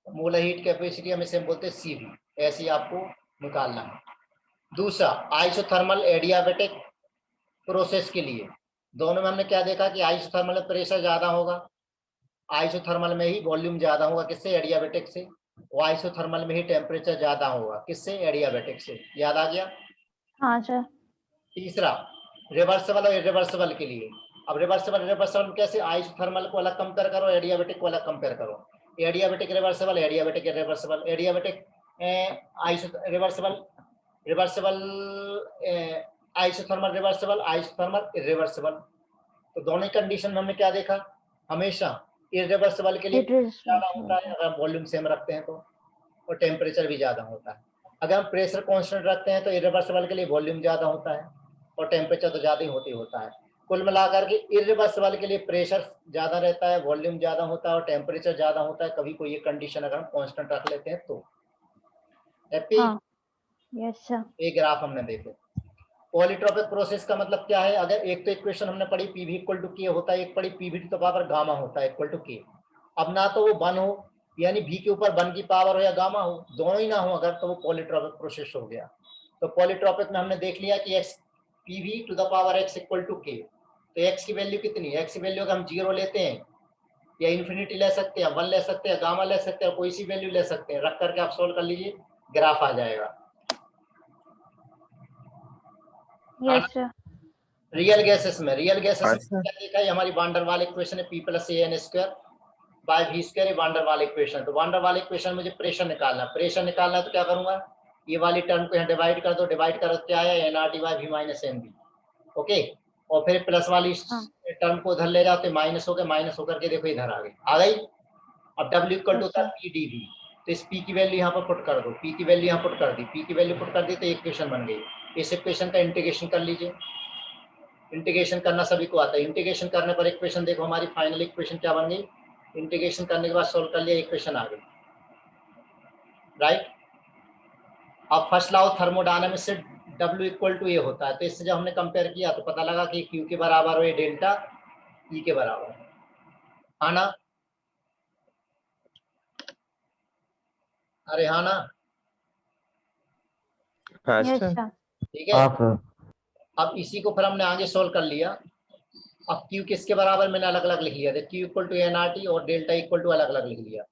मोलर हीट कैपेसिटी हम इसे बोलते हैं सीवी, ऐसे ही आपको निकालना है। दूसरा आइसोथर्मल एडियाबेटिक प्रोसेस के लिए, दोनों में हमने क्या देखा कि आइसोथर्मल में प्रेशर ज्यादा होगा, आइसोथर्मल में ही वॉल्यूम ज्यादा होगा, किससे, एडियाबेटिक से, और आइसोथर्मल में ही टेम्परेचर ज्यादा होगा, किससे, एडियाबेटिक से। याद आ गया। हाँ सर। तीसरा रिवर्सिबल और इरिवर्सिबल के लिए, अब रिवर्सिबल में कैसे, आइसोथर्मल को अलग कंपेयर करो, एडियाबेटिक को अलग कंपेयर करो, adiabatic reversible, adiabatic irreversible, adiabatic reversible isothermal reversible, isothermal irreversible. तो दोनों कंडीशन में हमने क्या देखा, हमेशा इरिवर्सिबल के लिए ज्यादा होता है अगर वॉल्यूम सेम रखते हैं तो, और टेम्परेचर भी ज्यादा होता है। अगर हम प्रेशर कांस्टेंट रखते हैं तो इरिवर्सिबल के लिए वॉल्यूम ज्यादा होता है और टेम्परेचर तो ज्यादा ही होता है। कुल मिलाकर के इरिवर्सिबल के लिए प्रेशर ज्यादा रहता है, वॉल्यूम ज्यादा होता है और टेम्परेचर ज्यादा होता है। कभी कोई ये कंडीशन अगर हम कांस्टेंट रख लेते हैं तो। हैप्पी। हाँ। Yes sir. ये ग्राफ हमने देखे। पॉलीट्रोपिक प्रोसेस का मतलब क्या है, अगर एक तो इक्वेशन हमने पढ़ी पीवी इक्वल टू के होता है, एक पढ़ी PV to the power gamma होता है इक्वल टू के। अब ना तो वो 1 हो यानी भी के ऊपर 1 की पावर हो या गामा हो, दोनों ही ना हो अगर, तो वो पॉलीट्रोपिक प्रोसेस हो गया। तो पॉलीट्रोपिक में हमने देख लिया कि X PV to the power X equal to K, तो एक्स की वैल्यू कितनी है, एक्स की वैल्यू अगर हम 0 लेते हैं या इन्फिनिटी ले सकते हैं, 1 ले सकते हैं, गामा ले सकते हैं, कोई सी वैल्यू ले सकते हैं। रख करके आप सोल्व कर लीजिए, ग्राफ आ जाएगा। Yes sir. रियल गैसेस में हाँ, सर। क्या देखा है, हमारी वान डेर वाल इक्वेशन है, P + AN² by V square, ये वान डेर वाल इक्वेशन। तो वान डेर वाल इक्वेशन मुझे प्रेशर निकालना है। प्रेशर निकालना है तो क्या करूंगा, ये वाली टर्म को यहाँ डिवाइड कर दो, डिवाइड करो क्या है, nRT/V - NV। ओके, और फिर प्लस वाली हाँ। टर्म को उधर ले जाते, माइनस हो गए, माइनस होकर के देखो इधर आ गई। अब W इक्वल टू होता है PdV, तो इस P की वैल्यू यहाँ पर पुट कर दो, P की वैल्यू यहाँ पुट कर दी, P की वैल्यू पुट कर दी तो इक्वेशन बन गई। इस इक्वेशन का इंटीग्रेशन कर लीजिए। इंटीग्रेशन करना सभी को आता है। इंटीग्रेशन करने पर इक्वेशन देखो हमारी फाइनल इक्वेशन क्या बन गई, इंटीग्रेशन करने के बाद सोल्व कर लिया, इक्वेशन आ गई, राइट। अब फर्स्ट लॉ ऑफ थर्मोडायनामिक्स से W इक्वल टू A होता है, तो इससे जब हमने कंपेयर किया तो पता लगा कि Q के बराबर हो, ये डेल्टा E के बराबर है, ना। अरे हाँ ना, हाँ यस सर। सर। ठीक है। अब इसी को फिर हमने आगे सोल्व कर लिया। अब Q किसके बराबर मैंने अलग अलग लिख लिया, Q इक्वल टू nRT और डेल्टा इक्वल टू अलग अलग लिख लिया।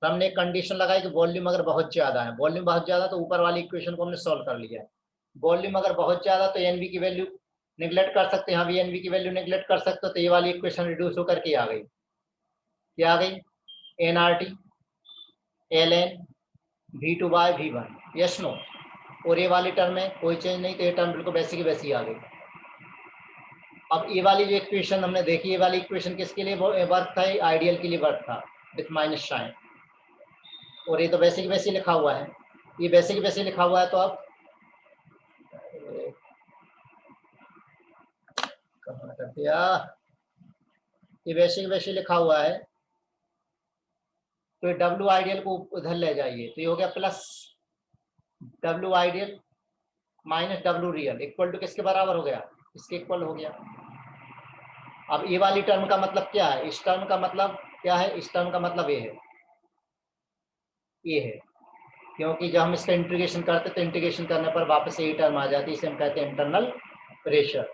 तो हमने एक कंडीशन लगाई कि वॉल्यूम अगर बहुत ज्यादा है, वॉल्यूम बहुत ज्यादा तो ऊपर वाली इक्वेशन को हमने सोल्व कर लिया। वॉल्यूम अगर बहुत ज्यादा तो NV की वैल्यू निगलेक्ट कर सकते हैं, यहाँ भी NV की वैल्यू निगलेक्ट कर सकते हो, तो ये वाली इक्वेशन रिड्यूस होकर के आ गई, क्या आ गई, nRT ln V2/V1, yes no. और ये वाली टर्म में कोई चेंज नहीं, तो ये टर्म बिल्कुल वैसी की वैसी आ गई। अब ये वाली जो इक्वेशन हमने देखी, ये वाली इक्वेशन किसके लिए वर्क था, आइडियल के लिए वर्क था विथ माइनस साइन, और ये तो वैसे की वैसे लिखा हुआ है, ये वैसे की वैसे लिखा हुआ है। तो अब कहाँ कर दिया, ये वैसे की वैसे लिखा हुआ है, तो W आइडियल को उधर ले जाइए, तो ये हो गया plus W ideal minus W real equal to किसके बराबर हो गया, इसके इक्वल हो गया। अब ये वाली टर्म का मतलब क्या है, इस टर्म का मतलब क्या है, इस टर्म का मतलब ये है, क्योंकि जब हम इसका इंटीग्रेशन करते तो इंटीग्रेशन करने पर वापस यही टर्म आ जाती है, इसे हम कहते हैं internal pressure,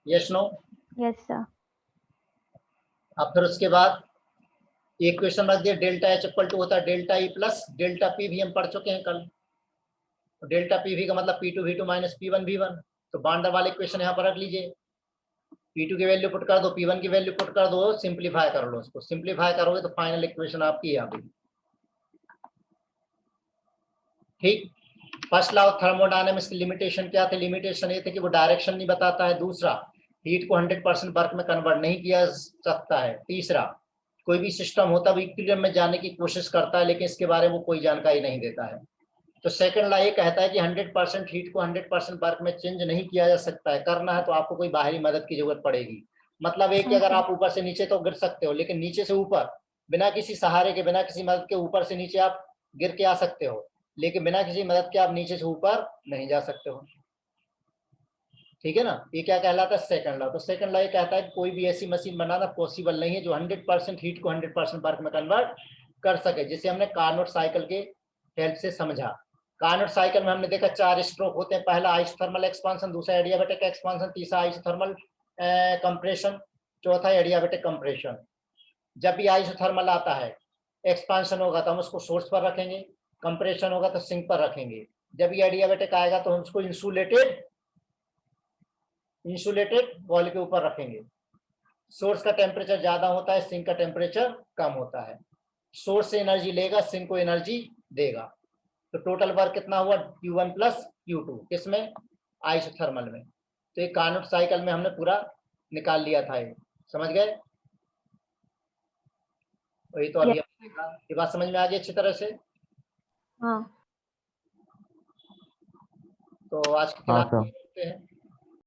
yes no. Yes sir. अब फिर उसके बाद इक्वेशन रख दिया, डेल्टा H इक्वल टू होता है delta E plus delta P, भी हम पढ़ चुके हैं कल। तो डेल्टा PV का मतलब P2V2 - P1V1, तो वान डेर वाल इक्वेशन यहाँ पर रख लीजिए, P2 की वैल्यू पुट कर दो, P1 की वैल्यू पुट कर दो, सिंप्लीफाई कर लो, उसको सिंप्लीफाई करोगे तो फाइनल इक्वेशन आपकी आ गई, ठीक। फर्स्ट लॉ ऑफ थर्मोडायनामिक्स की लिमिटेशन क्या थे, लिमिटेशन ये थे कि वो डायरेक्शन नहीं बताता है, दूसरा हीट को 100% वर्क में कन्वर्ट नहीं किया सकता है, तीसरा कोई भी सिस्टम होता है वो इक्विलिब्रियम में जाने की कोशिश करता है लेकिन इसके बारे में कोई जानकारी नहीं देता है। तो सेकंड लॉ ये कहता है कि 100% हीट को 100% वर्क में चेंज नहीं किया जा सकता है, करना है तो आपको कोई बाहरी मदद की जरूरत पड़ेगी। मतलब एक कि अगर आप ऊपर से नीचे तो गिर सकते हो, लेकिन नीचे से ऊपर बिना किसी सहारे के, बिना किसी मदद के ऊपर से नीचे आप गिर के आ सकते हो, लेकिन बिना किसी मदद के आप नीचे से ऊपर नहीं जा सकते हो, ठीक है ना। ये क्या कहलाता है, सेकंड लॉ। तो सेकंड लॉ ये कहता है कि कोई भी ऐसी मशीन बनाना पॉसिबल नहीं है जो 100% हीट को 100% वर्क में कन्वर्ट कर सके, जिसे हमने कार्नोट साइकिल के हेल्प से समझा। कार्नोट साइकिल में हमने देखा 4 स्ट्रोक होते हैं, पहला आइसोथर्मल एक्सपांशन, दूसरा एडियाबैटिक एक्सपांशन, तीसरा आइसोथर्मल कंप्रेशन, चौथा एडियाबैटिक कंप्रेशन। जब भी आइसोथर्मल आता है, एक्सपांशन होगा तो हम उसको सोर्स पर रखेंगे, कंप्रेशन होगा तो सिंक पर रखेंगे, जब ये एडियाबैटिक आएगा तो हम उसको इंसुलेटेड वॉल के ऊपर रखेंगे। सोर्स का टेम्परेचर ज्यादा होता है, सिंक का टेम्परेचर कम होता है, सोर्स से एनर्जी लेगा, सिंक को एनर्जी देगा। तो टोटल वर्क कितना हुआ, Q1 + Q2, किसमें, आइसोथर्मल में। तो ये कार्नोट साइकिल में हमने पूरा निकाल लिया था, ये समझ गए। वही तो अभी हमने देखा, ये बात समझ में आ गई अच्छी तरह से। हाँ। तो आज की क्लास में हैं।